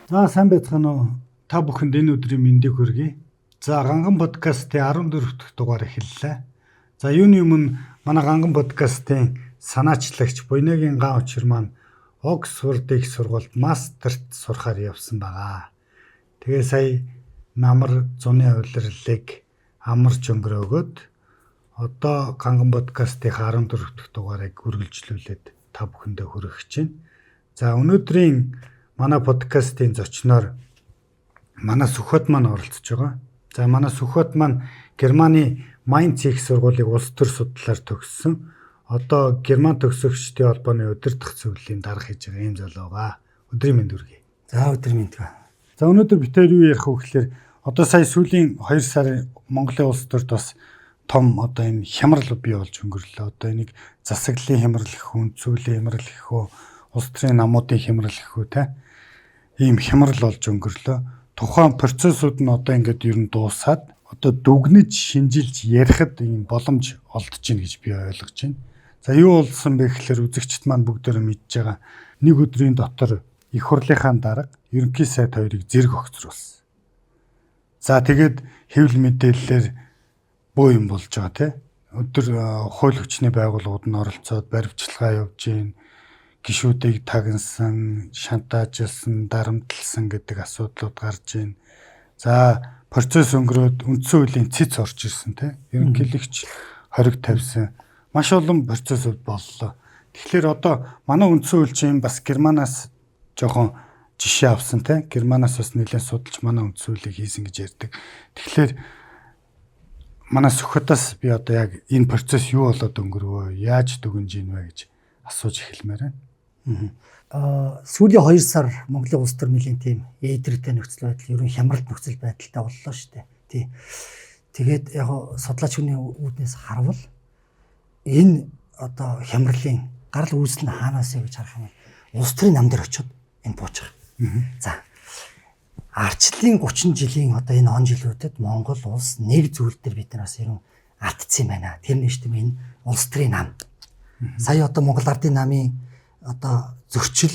За сайн байцгаана уу? Та бүхэнд энэ өдрийн мэндийг хүргэе. За Ганган подкастын 14 дахь дугаар эхэллээ. За юуны өмнө манай Ганган подкастын санаачлагч Буйнагийн ган учир маань Оксфорд их сургуульд мастерт сурахаар явсан байгаа. Тэгээ сая намар зуны хувилралыг амарч өнгөрөөгөөд одоо Ганган подкастын 14 дахь дугаарыг үргэлжлүүлээд та бүхэндээ хүргэж байна. За өнөөдрийн манай подкастын зочноор манай Сүхбат маань оролцож байгаа. За манай Сүхбат маань Германы Майнц их сургуулийг улс төр судлаар төгссөн. Одоо Герман төгсөгчдийн холбооны удирдах зөвлөлийн дарга хийж байгаа юм залуу байгаа. Өдрийн мэнд хүргэе. За өдрийн мэнд. За өнөөдөр бид хоёр юу ярих вэ гэхээр одоо сая сүүлийн 2 сарын Монголын улс төрд бас том одоо энэ хямрал бий болж өнгөрлөө. Одоо энийг засаглалын хямрал гэх үү, үнцүүлийн хямрал гэх үү, улс төрийн намуудын хямрал гэх үү те. Ийм хямрал болж өнгөрлөө. Тухайн процессууд нь одоо ингээд ер нь дуусаад одоо дүгнэж шинжилж ярихад ийм боломж олдож гин гэж би ойлгож байна. За юу болсон бэ гэхээр үзэгчд маань бүгдөө мэдж байгаа. Нэг өдрийн дотор их хурлынхаа дарга ерөнхий сайд хоёрыг зэрэг огцруулсан. За тэгээд хэвлэл мэдээллээр бөө юм болж байгаа тий. Өдөр хууль хүчний байгууллагууд нь оролцоод баримтчилгаа явуулж гин, гишүүдийг тагнасан, шантажлсан, дарамтлсан гэдэг асуудлууд гарч ийн. За процесс өнгөрөөд үндсэн хуулийн цэц орж ирсэн тий. Ерөнхийлөгч хориг тавьсан. Маш олон процессууд боллоо. Тэгэхээр одоо манай үндсэн хууль чинь бас Германаас жоохон жишээ авсан тий. Германаас бас нэлээд судалж манай үндсэн хуулийг хийсэн гэж ярьдаг. Тэгэхээр манай Сүхбатаас би одоо яг энэ процесс юу болоод өнгөрвөө, яаж дүгнэж ийн вэ гэж асууж эхэлмээр байна. Сүүлийн 2 сар Монголын улс төр нэлийн тийм ээдрэгтэй нөхцөл байдал, ерөн хямралт нөхцөл байдалтай боллоо шүү дээ. Тий. Тэгээд яг судлаач хүний үүднээс харвал энэ одоо хямралын гарал үүсэл нь хаанаас вэ гэж харах юм бол улс төрийн нам дээр очиод энэ бууж байгаа. За. Арчлалын 30 жилийн одоо энэ он жилүүдэд Монгол улс нэг зүйл дээр бид нараас ерөн алдсан юм байна. Тэр нь шүү дээ энэ улс төрийн нам. Сая одоо Монгол Ардын намын одоо зөрчил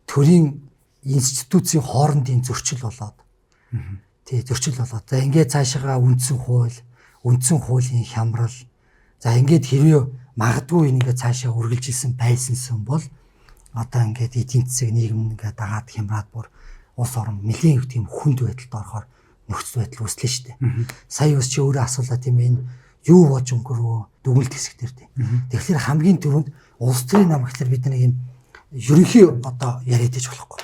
төрийн институцийн хоорондын зөрчил болоод тий зөрчил болоод за ингээд цаашаа үндсэн хуулийн хямрал за ингээд хэрвээ магадгүй ингээд цаашаа үргэлжилсэн байсансан бол одоо ингээд эдийн засаг нийгэм ингээд дагаад хямраад бүр улс орн нэлийн их тийм хүнд байдалд орохоор нөхцөл байдал үүслээ шүү дээ. Сая бас чи өөрөө асуулаа тийм энэ юу болж өнгөрөө дүгнэлт хэсэг дээр тийм. Тэгэхээр хамгийн түрүүнд улс төрийн нам гэхэлэр бид нэг юм ерөнхий одоо яриад иж болохгүй.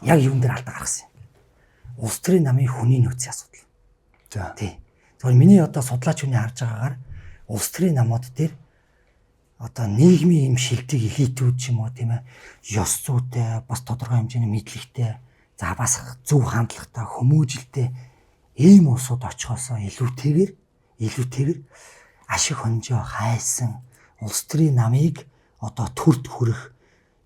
Яг юун дээр алдаа гаргасан юм. Улс төрийн намын хүний нөөцийн асуудал. За тий. Тэгэхээр миний одоо судлаач хүний харж байгаагаар улс төрийн намууд дээр одоо нийгмийн юм шилдэг элитүүд ч юм уу тийм ээ ёс зүйтэй бас тодорхой хэмжээний мэдлэгтэй за бас зөв хандлагатай хүмүүжлтэй ийм улсууд очихоосоо илүүтэйгээр ашиг хонжоо хайсан улс төрийн намыг одоо төрд хүрэх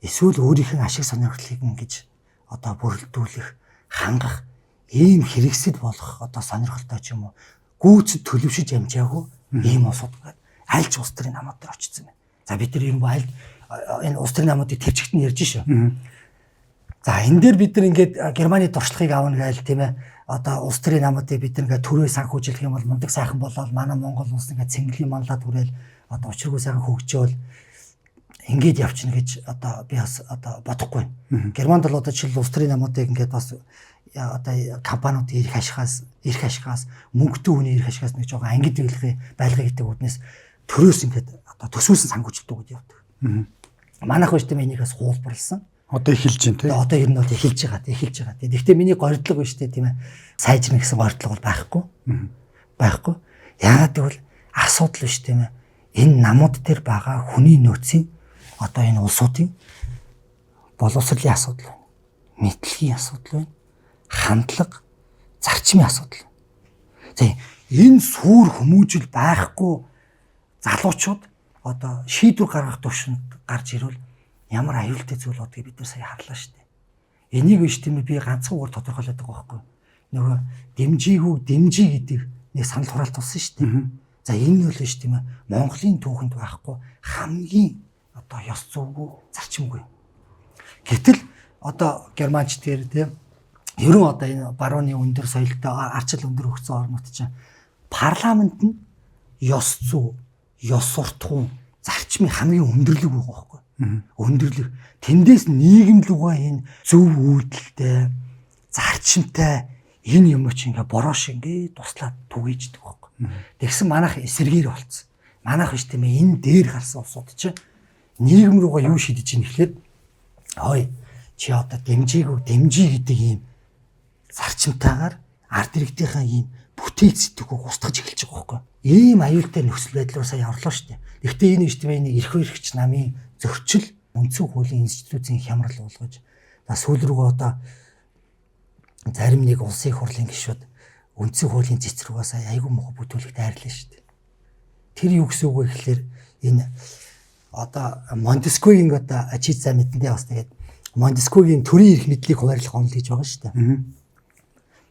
эсвэл өөрийнх нь ашиг сонирхлыг ингэж одоо бүрэлдүүлэх хангах ийм хэрэгсэл болох одоо сонирхолтой ч юм уу гүйцэд төлөвшөж амжаагүй ийм улсууд аль ч улс төрийн намууд дээр очсон байна. За бид нар юм бол энэ улс төрийн намуудыг төвчгт нь ярьж шүү. За энэ дээр бид нар ингээд Германы туршлагыг аавна гээл тийм ээ одоо улс төрийн намуудыг бид нар ингээд төрөө санхүүжүүлэх юм бол мундаг сайхан болоод манай Монгол улс ингээд цэнгэлийн манлаад хүрээл одоо учиргүй сайхан хөгжөөл ингээд явчихна гэж одоо би бас одоо бодохгүй. Германд бол одоо жишээл улс төрийн намуудыг ингээд бас одоо компаниуд ирэх ашигаас мөнгөтэй хүний ирэх ашигаас нэг жоохон ангид биелэх байлгаа гэдэг үднээс төрөөс ингээд одоо төсвөөсөн санхүүжилтүүд явдаг. Манайх биш тийм энийгээс хуулбарлсан. Одоо эхэлж байна тийм. Одоо ер нь бол эхэлж байгаа. Гэхдээ миний гордлого биш тийм ээ. Сайжрна гэсэн гордлого бол байхгүй. Яагаад гэвэл асуудал биш тийм ээ. Энэ намууд дээр байгаа хүний нөөцийн одоо энэ улсуудын боловсролын асуудал байна. Мэдлэгийн асуудал байна. Хандлага, зарчмын асуудал. За энэ суур хүмүүжил байхгүй залуучууд одоо шийдвэр гаргах төвшөнд гарч ирвэл ямар аюултай зүйл бодгийг бид нар сая харлаа шүү дээ. Энийг биш тийм ээ би ганцхан өөр тодорхойлоод байгаа байхгүй. Нөгөө дэмжий гэдэг нэг санал хураалт болсон шүү дээ. За энэ нь л биш тийм ээ Монголын түүхэнд байхгүй хамгийн одоо ёс зүйгүй зарчимгүй. Гэтэл одоо германч дээр тийм ерөн одоо энэ барууны өндөр соёлтой арчил өндөр хөгжсөн орнууд чинь парламент нь ёс зүй, ёс суртахуун, зарчмын хамгийн өндөрлөг байгаа байхгүй. Өндөрлөг. Тэндээс нийгэм лугаа энэ зөв үйлдэлтэй, зарчимтай энэ юм чи ингээ бороош ингээ туслаад түгээждэг байхгүй. Тэгсэн манайх эсэргээр болцсон. Манайх биш тийм ээ энэ дээр гарсан усууд чинь нийгэм руугаа юу шидэж ийн гэхлээр хой чи одоо дэмжий гэдэг ийм зарчимтайгаар ард иргэдийнхээ ийм бүтээл сэтгэхүй устгаж эхэлж байгаа байхгүй. Ийм аюултай нөхцөл байдлаар сая орлоо шүү дээ. Гэхдээ энэ биш тийм ээ эрх хэрэгч намын зөрчил үндсэн хуулийн институцийн хямрал болгож сүүл рүүгээ одоо зарим нэг улсын хурлын гишүүд үндсэн хуулийн цэц рүүгээ сая айгүй мохо бүтүүлэгт хайрлаа шүү дээ. Тэр юу гэсэн үг вэ гэхэлэр энэ одоо Монтескьегийн одоо чи сайн мэдэндээ бас тэгээд Монтескьегийн төрийн эрх мэдлийг хуваарлах онол гэж байгаа шүү дээ.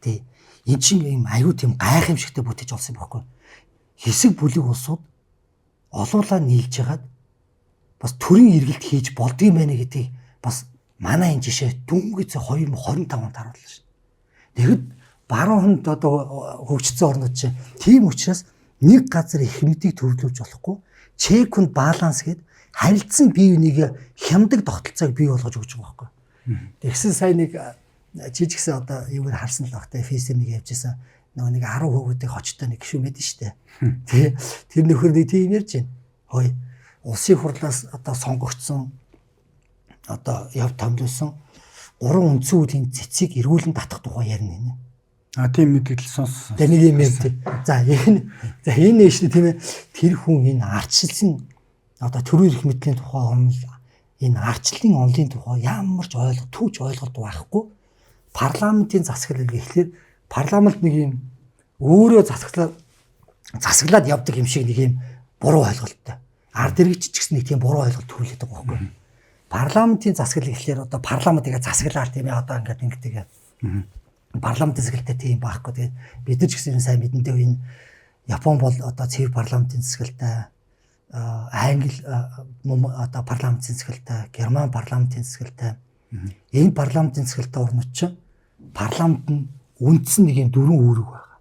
Тий. Эн чинь юм аюу тийм гайхамшигтай бүтэж олсон юм байхгүй. Хэсэг бүлэг улсууд олуулаа нийлж хагаад бас төрийн эргэлт хийж болдгийм байна гэдгийг бас манай энэ жишээ дүнгийн 2025 онд харууллаа шүү. Тэгэд баруун хонд одоо хөгжсөн орнууд чинь тийм учраас нэг газар их мэдийг төвлөрүүлж болохгүй чек and balance гэд харилцсан бие биенийг хямдаг тогтолцоог бий болгож өгч байгаа байхгүй. Тэгсэн сая нэг жижигсэн одоо юугаар харсан л багтай фэйсбүүк явьжсэн нөгөө нэг 10 хүүхдийн хочтой нэг гişүү мэдэн штэ. Тэ тэр нөхөр нэг тийм ярьж байна. Хой улсын хурлаас одоо сонгогдсон одоо яв томлсон 3 үндсэн үеийн цэцгийг эргүүлэн татах тухай ярина нэ. А тийм мэдээлэл сонссон. Тэ нэг юм ярьд. За энэ нээш тийм ээ тэр хүн энэ арчилсан одоо төрийн эрх мэдлийн тухай онол энэ арчлалын онлын тухай ямар ч түүж ойлголт байхгүй парламентын засаглал гэхлээр парламент нэг юм өөрөө засаглаад явдаг юм шиг нэг юм буруу ойлголттой. Ард иргэч ч гэсэн нэг тийм буруу ойлголт төрүүлээд байгаа байхгүй. Парламентын засаглал гэхлээр одоо парламентыг засаглаар тийм ээ одоо ингээд парламентын засаглалтай тийм байхгүй. Тэгээд бид нар ч гэсэн сайн мэдэндээ энэ Япон бол одоо цэвэр парламентын засаглалтай Англи одоо парламентын засаглалтай, Герман парламентын засаглалтай. Энэ парламентын засаглалтай орнууд чинь парламент нь үндсэн нэг юм 4 үүрэг байгаа.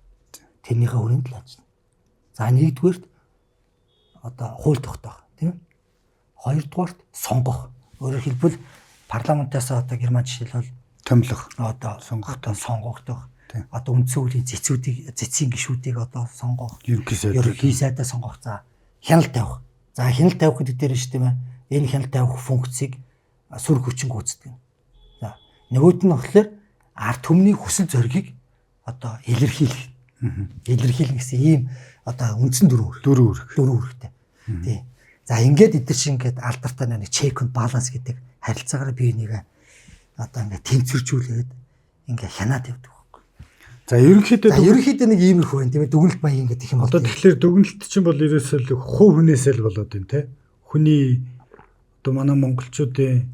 Тэрнийхээ хүрээнд л ажиллана. За нэгдүгээрт одоо хууль тогтоох, тийм ээ. Хоёрдугаарт сонгох. Өөрөөр хэлбэл парламентаас одоо Герман жишээлбэл томлох, одоо сонгогдох. Одоо үндсэн хуулийн цэцгийн гишүүдийг одоо сонгох. Ерөнхий сайдаа сонгох. За хяналт тавих. За хяналт тавих гэдэг дээр шүү дээ. Энэ хяналт тавих функцийг сүр хүчин гүйцэтгэв. За нөгөөд нь болохоор ард түмний хүсэл зоригийг одоо илэрхийлэх. Илэрхийлэх гэсэн ийм одоо үндсэн 4 үүрэгтэй. Тий. За ингээд эдгээр шиг ингээд алдартай нэг check and balance гэдэг харилцаагаар бие нэгэ одоо ингээд тэнцвэржүүлээд ингээд хянаад явдаг байхгүй. За ерөнхийдөө нэг ийм их байна тийм ээ дүгнэлт маяг ингээд их юм одоо тэгэхээр дүгнэлт чинь бол ерөөсөө л хувь хүнээсээ л болоод байна те. Хүний одоо манай монголчуудын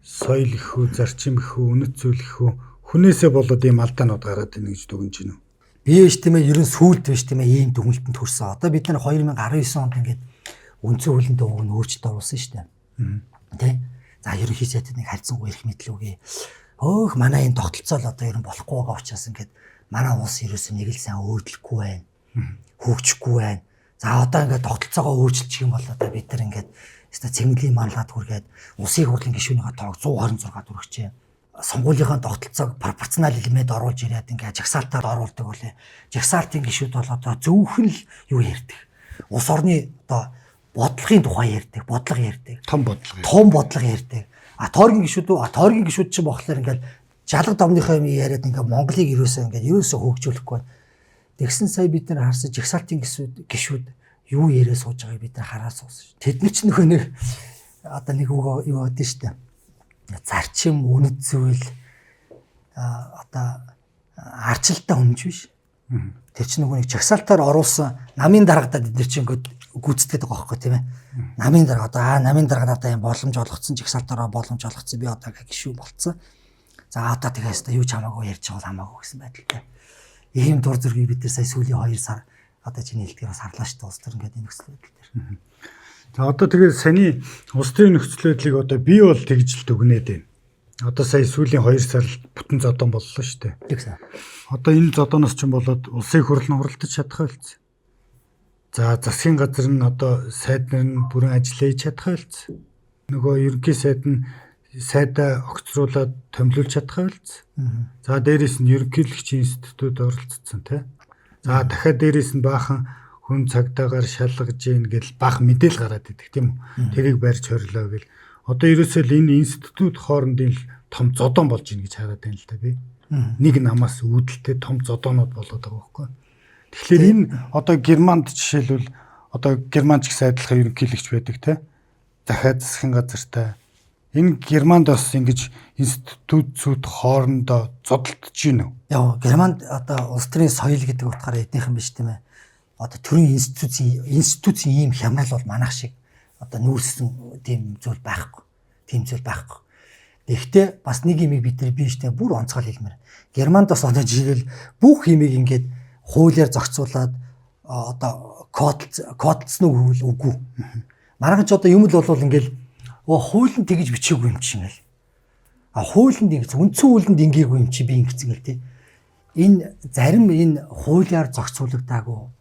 соёл их үү, зарчим их үү, үнэт зүйл их үү хүнээсээ болоод ийм алдаанууд гараад байна гэж дүгнэж байна уу? Биш тийм ээ ерөн сүулт биш тийм ээ ийм дүгнэлтэнд хүрсэн. Одоо бид нар 2019 онд ингээд үндсэн хуулийн дагуу өөрчлөлт оруулсан шүү дээ. Тэ? За ерөнхий сайдад нэг харьцангуй эрх мэдэл үгүй. Өөх манай энэ тогтолцоо л одоо ерөн болохгүй байгаа учраас ингээд манай улс ерөөсөө нэг л сайн өөрчлөхгүй байна. Хөгжихгүй байна. За одоо ингээд тогтолцоогоо өөрчилчих юм бол одоо бид нар ингээд өстой цэгмлийн манлаад хүргээд улсын хурлын гишүүнийхээ тоог 126-д хүргэж байна. Сонгуулийнхаа тогтолцоог пропорционал элемент оруулж ирээд ингээд жагсаалтаар оруулдаг болоо. Жагсаалтын гишүүд бол одоо зөвхөн л юу ярьдаг. Улс орны одоо бодлогын тухай ярьдаг, бодлого ярьдаг. Том бодлого ярьдаг. Тойргийн гишүүд чинь болохоор ингээд жалга домныхоо юм яриад ингээд Монголыг ерөөсөө хөгжүүлэхгүй. Тэгсэн сая бид нар харсан жагсаалтын гишүүд юу яриа сууж байгааг бид нар хараад суусан шүү. Тэд нар ч нөхөө нэг одоо нэг юу бодсон шүү дээ. Зарчим, үнэт зүйл одоо арчилтаа хүмж биш. Тэр чинь нөгөө нэг жагсаалтаар оруулсан намын дарагдаад бид нар чинь ингээд гүйцэтгэдэг байгаа байхгүй тийм ээ. Намын дарга намын дарга надад юм боломж олгоцсон жагсаалтаараа боломж олгоцсон би одоо гişүү болцсон. За одоо тэгээс та юу ч хамаагүй ярьж байгаа хамаагүй гэсэн байдалтай. Ийм дур зүргийг бид нар сая сүүлийн 2 сар одоо чиний хэлдгээр бас харлаа шүү дээ. Улс төр ингээд энэ нөхцөл байдал дээр. За одоо тэгээд саний улс төрийн нөхцөл байдлыг одоо би бол тэгж л дүгнээд байна. Одоо сая сүүлийн 2 сар бүтэн зодон боллоо шүү дээ. Тэгсэн. Одоо энэ зодоноос ч болоод улсын хурлын хуралдаж чадах байлц. За засгийн газар нь одоо сайд нар нь бүрэн ажиллаж чадах байлц. Нөгөө ерөнхий сайд нь сайдаа огцруулаад томилуулж чадах байлц. За дээрээс нь ерөнхийлөгчийн институт оролцсон тий. За дахиад дээрээс нь баахан хүн цагдаагаар шалгаж ийн гэл баах мэдээл гараад идэг тийм үү. Тэрийг барьж хорлоо гэл. Одоо ерөөсөө л энэ институт хоорондын том зодон болж ийн гэж хараад байна л да би. Нэг намаас үүдэлтэй том зодоонууд болоод байгаа байхгүй. Тэгэхээр энэ одоо Германд жишээлбэл одоо Германч их сайдлахын ерөнхийлөгч байдаг те. Захиад засгийн газартай. Энэ Германд бас ингэж институтсууд хоорондоо зодтолдож байна уу? Яа, Германд одоо улс төрийн соёл гэдэг утгаараа эднийхэн биш тийм ээ. Одоо төрийн институцийн ийм хямрал бол манайх шиг одоо нүүрсэн тийм зүйл байхгүй. Тийм зүйл байхгүй. Гэхдээ бас нэг юм бид нар биештэй бүр онцгой хэлмээр. Германд бас одоо жишээл бүх юмыг ингээд хуулиар зохицуулаад одоо кодцсон үгүй. Маргач одоо юм л болвол ингээл хуулинд тэгж бичээгүй юм чинь ингээл. Хуулинд ингэж үндсэн хуулинд ингээгүй юм чи би ингэсэн гэл тий. Энэ зарим энэ хуулиар зохицуулагдаагүй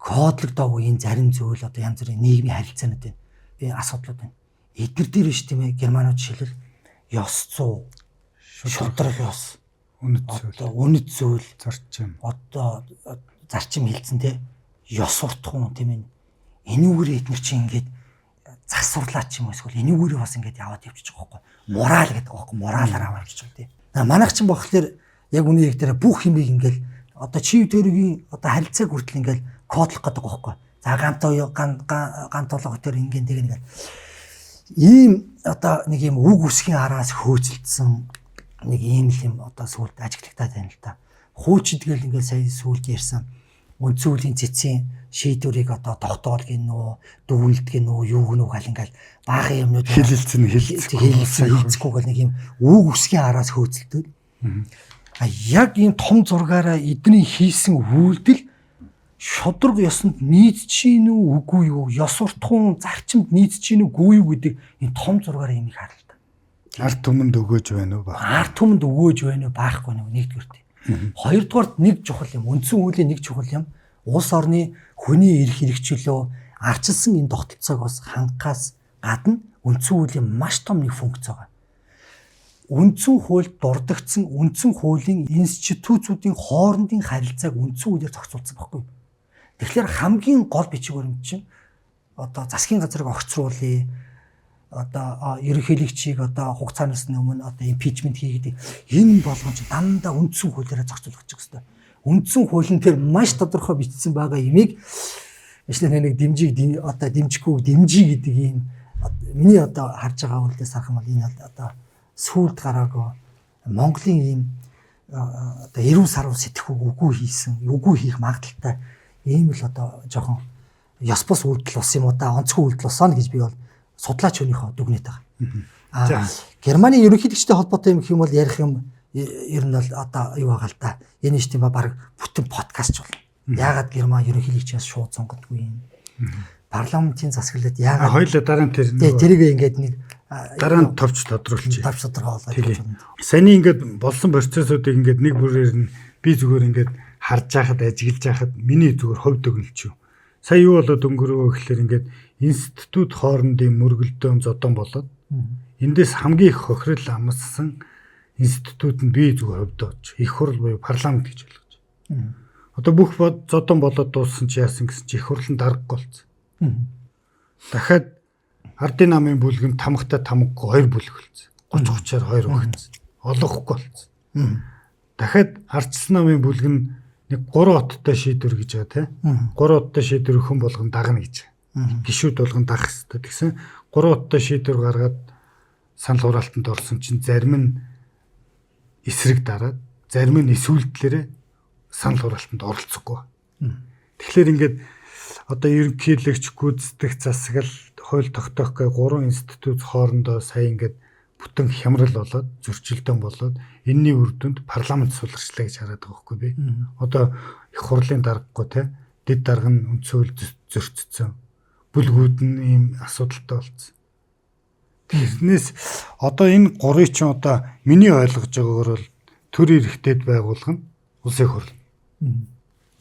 кодлогдоогүй энэ зарим зүйл одоо янз бүрийн нийгмийн харилцаанууд байна. Би асуудлууд байна. Эдгэр дээр биш тийм ээ Германууд жишээлбэл ёс зүй, шудраг ёс, үнэт зүйл, зарчим. Одоо зарчим хэлсэн тий. Ёс уртхан тийм ээ. Энүүгээр эднэр чинь ингээд засварлаа ч юм уу эсвэл энүүгээр бас ингээд яваад явчих жоохгүй. Морал гэдэг байхгүй моралаар аваад явчих тий. Манайх чинь болохоор яг үний яг дээр бүх юмыг ингээд одоо чив төрөгийн одоо харилцааг хүртэл ингээд кодлох гэдэг байхгүй. За гант толгой төр ингээд тэг нэг ийм одоо нэг юм үг үсгийн араас хөөцөлдсөн нэг ийм л юм одоо сүулт ажиглагтаад байна л да. Хуучидгээл ингээд сая сүулт ярьсан үндсэн хуулийн цэцгийн шийдвэрийг одоо тогтоол гинөө дүүлд гинөө юу гинөө гал ингээл баахан юмнууд хэлэлцэн хэлцгүйгээл нэг юм үг үсгийн араас хөөцөлдөд. Яг ийм том зургаараа эдний хийсэн үйлдэл шудраг ёсонд нийцж чинь үү үгүй юу ёс уртхуун зарчимд нийцж чинь үгүй юу гэдэг энэ том зургаараа юмыг харна л да. Ард түмэнд өгөөж байна уу баа. Ард түмэнд өгөөж байна уу баахгүй нэг нэгдүгээрт. Хоёрдугаарт нэг чухал юм үндсэн хуулийн нэг чухал юм улс орны хүний эрх хэрэгчлөө арчилсан энэ тогтолцоог бас хангахаас гадна үндсэн хуулийн маш том нэг функц байгаа. Үндсэн хуульд дурдгдсан үндсэн хуулийн институтуудын хоорондын харилцааг үндсэн хуулиар зохицуулсан байхгүй юу? Тэгэхээр хамгийн гол бичиг баримт чинь одоо засгийн газрыг огцруулъя. Одоо ерөнхийлөгчийг одоо хугацаанаас өмнө одоо импичмент хийгээд энэ болгон чинь дандаа үндсэн хуулиараа зохицуулах гэсэн юм. Үндсэн хуулийн тэр маш тодорхой бичсэн байгаа юмыг нэг дэмжиг одоо дэмжихгүй дэмжий гэдэг юм миний одоо харж байгаа үйлдэлээс харах юм бол энэ одоо сүүлд гараагүй Монголын ийм одоо 90 саруу сэтгэхүйг үгүй хийсэн үгүй хийх магадaltaй ийм л одоо жоохон ёс бус үйлдэл ус юм уу да онцгой үйлдэл усаа гэж би бол судлаач өнөөхөө дүгнээд байгаа. Германы ерөнхийлөгчтэй холбоотой юм гэх юм бол ярих юм ер нь бол одоо юу байгаа л да. Энэ ч тийм ба баг бүтэн подкаст болно. Яагаад Герман ерөнхийлөгчөөс шууд сонгодгүй юм? Парламентын засаглалд яагаад хоёулаа дараа нь тэрийг ингээд нэг дараа нь товч тодруулчих. Товч тодорхойлоо. Саний ингээд болсон процессуудыг ингээд нэг бүрээр нь би зүгээр ингээд харж байхад ажиглаж байхад миний зүгээр хувь дүгнэлч юу. Сая юу болоод өнгөрөө гэхэлэр ингээд институт хоорондын мөргөлдөөн зодон болоод эндээс хамгийн их хохирол амссан институт нь би зүгээр хувьдооч их хурл буюу парламент гэж ойлгож. Одоо бүх зодон болоод дууссан чи яасан гэсэн чи их хурлын даргагүй болсон. Дахиад ардын намын бүлгэнд тамгатай тамгагүй 2 бүлэг болсон. 30-30-аар 2 өгсөн. Олохгүй болсон. Дахиад ардчилсан намын бүлэг нь нэг 3 оттой шийдвэр гэж байгаа тийм. 3 оттой шийдвэр хэн болгон дагна гэж. Гишүүд болгон дагах хэрэгтэй гэсэн 3 оттой шийдвэр гаргаад санал хураалтанд орсон чинь зарим нь эсрэг дараад зарим нь эсвэлтлэрээ санал хураалтанд оролцохгүй. Тэгэхээр ингээд одоо ерөнхийлөгч гүйцэтгэх засаглал хууль тогтоохгүйн 3 институт хоорондоо сая ингээд бүтэн хямрал болоод зөрчилдөөн болоод энэний үр дүнд парламент суларчлаа гэж хараад байгаа байхгүй би. Одоо их хурлын даргагүй те дэд дарга нь үндсөөл зөрчсөн. Бүлгүүд нь ийм асуудалтай болсон. Тэрнээс одоо энэ гурыг чинь одоо миний ойлгож байгаагаар бол төр эрхтэд байгуулгана улсын хурл.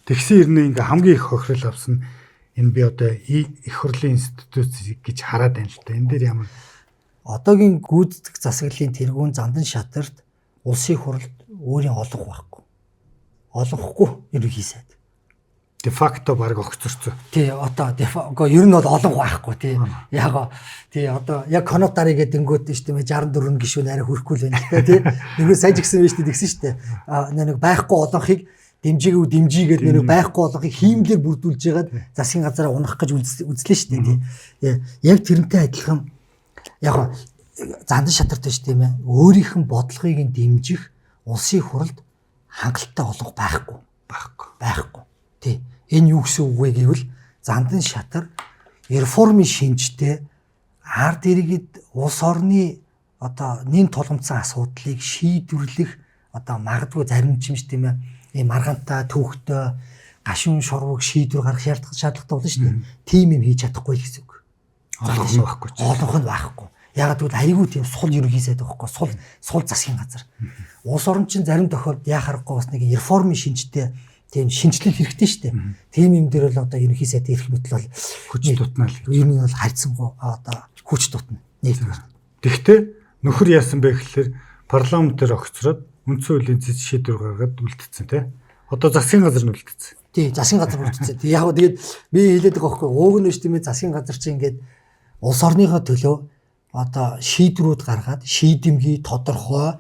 Тэгсэн ирнэ ингээ хамгийн их хохирол авсан энэ би одоо их хурлын институт гэж хараад байна л да. Энэ дээр ямар одоогийн гүйцэтгэх засаглалын тэргүүн зандан шатарт улсын хуралд өөрийн олох байхгүй. Олохгүй ерөнхий сайд. де факто баг огцорцоо. Тий одоо ер нь бол олон байхгүй тий. Яг тий одоо яг конотари гэдэг ингүүд шүү дээ 64 гишүүн арай хөрөхгүй л байна л та тий. Нөгөө сайн ч гэсэн байж тээ тэгсэн шүү дээ. Нэг байхгүй олонхыг дэмжигээд нэг байхгүй олонхыг хиймлэр бүрдүүлж ягаад засгийн газараа унах гэж үзлээ шүү дээ тий. Яг тэрнтэй адилхан яг зандан шатартай шүү дээ. Өөрийнх нь бодлогыг дэмжих улсын хуралд хангалттай олох байхгүй. Тий. Энэ юу гэсэн үг вэ гэвэл зандан шатар реформын шинжтэй ард иргэд улс орны одоо нэм тулгымцсан асуудлыг шийдвэрлэх одоо магадгүй зарим ч юм шүү дээ ийм маргаантай төвхтөө гашуун шорвог шийдвэр гаргах шаардлагатай болно шүү дээ. Тим юм хийж чадахгүй л гэсэн үг. Олонх нь байхгүй. Яг тэгвэл айгүй тийм сул ерөнхий сайд байхгүй сул засгийн газар. Улс орн чинь зарим тохиолдолд яхахгүй бас нэг реформын шинжтэй тийм шинжилэл хэрэгтэй шүү дээ. Тийм юм дээр л одоо ерөнхий сайд ирэх мэтэл бол хүч дутнаа л. Ер нь бол харьцангуй одоо хүч дутна. Нэгдүгээр. Тэгвэл нөхөр яасан бэ гэхээр парламентээр огцроод үндсэн хуулийн шийдвэр гаргаад үлдсэн тий. Одоо засгийн газар нь үлдсэн. Тий, засгийн газар үлдсэн. Яг тэгээд би хэлээд байгаа байхгүй ууг нь шүү дээ засгийн газар чинь ингээд улс орныхоо төлөө одоо шийдвэрүүд гаргаад шийдэмгий тодорхой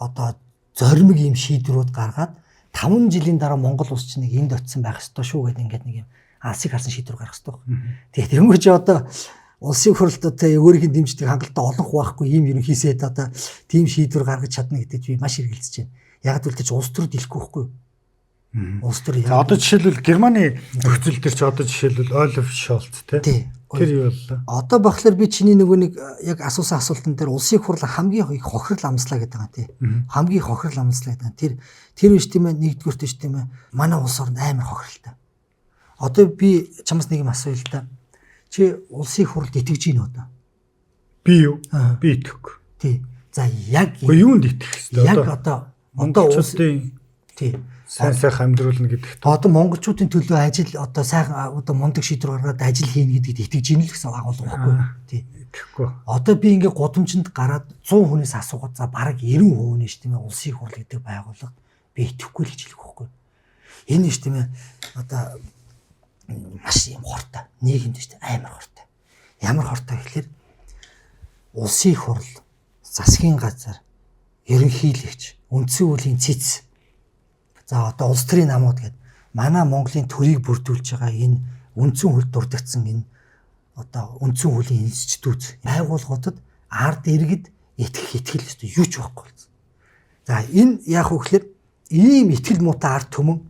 одоо зоримог юм шийдвэрүүд гаргаад 5 жилийн дараа Монгол улс чинь нэг энд очисон байх ёстой шүү гэдэг ингээд нэг юм алсыг харсан шийдвэр гаргах ёстой. Тэгээд тэрнгүүч одоо улсын хурлд одоо өөрийнх нь дэмждэг хангалттай олонх байхгүй ийм ерөнхийсэд одоо тийм шийдвэр гаргаж чадна гэдэгт би маш эргэлзэж байна. Яг гэвэл ч улс төр дэлэхгүй байхгүй юу? Улс төр. За одоо жишээлбэл Германы нөхцөл төр чи одоо жишээлбэл Олаф Шолц тий. Тэр юу боллоо? Одоо бахлаар би чиний нөгөө нэг яг асуусан асуултан дээр улсын хурл хамгийн их хохирол амслаа гэдэг байгаа тий. Хамгийн их хохирол амслаа гэдэг. Тэр биш тийм ээ нэгдүгürt биш тийм ээ. Манай улс орнд амар хохиролтой. Одоо би чамаас нэг юм асууя л да. Чи улсын хуралд итгэж гин одоо? Би юу? Би итгэхгүй. Тий. За яг юунд итгэх вэ? Яг одоо улсын тий сайхан амьдруулна гэдэгт. Одоо монголчуудын төлөө ажил одоо сайхан одоо мундаг шийдвэр гаргаад ажил хийнэ гэдэгт итгэж гин л гэсэн агуулга байхгүй. Тий. Итгэхгүй. Одоо би ингээ гудамжинд гараад 100 хүнээс асуугаад за бараг 90% нь ш тийм ээ улсын хурал гэдэг байгууллага би итгэхгүй л гэж хэлэх байхгүй. Энэ ш тийм ээ одоо маш юм хортой. Нийгэмд ш тийм амар хортой. Ямар хортой гэхээр улсын хурал, засгийн газар, ерөнхийлөгч, үндсэн хуулийн цэц. За одоо улс төрийн намууд гэдэг манай Монголын төрийг бүрдүүлж байгаа энэ үндсэн хуульд дурддагдсан энэ одоо үндсэн хуулийн институт байгууллагуудад ард иргэд итгэл өстой юу ч байхгүй болсон. За энэ яг үгээр ийм итгэл муутай ард түмэн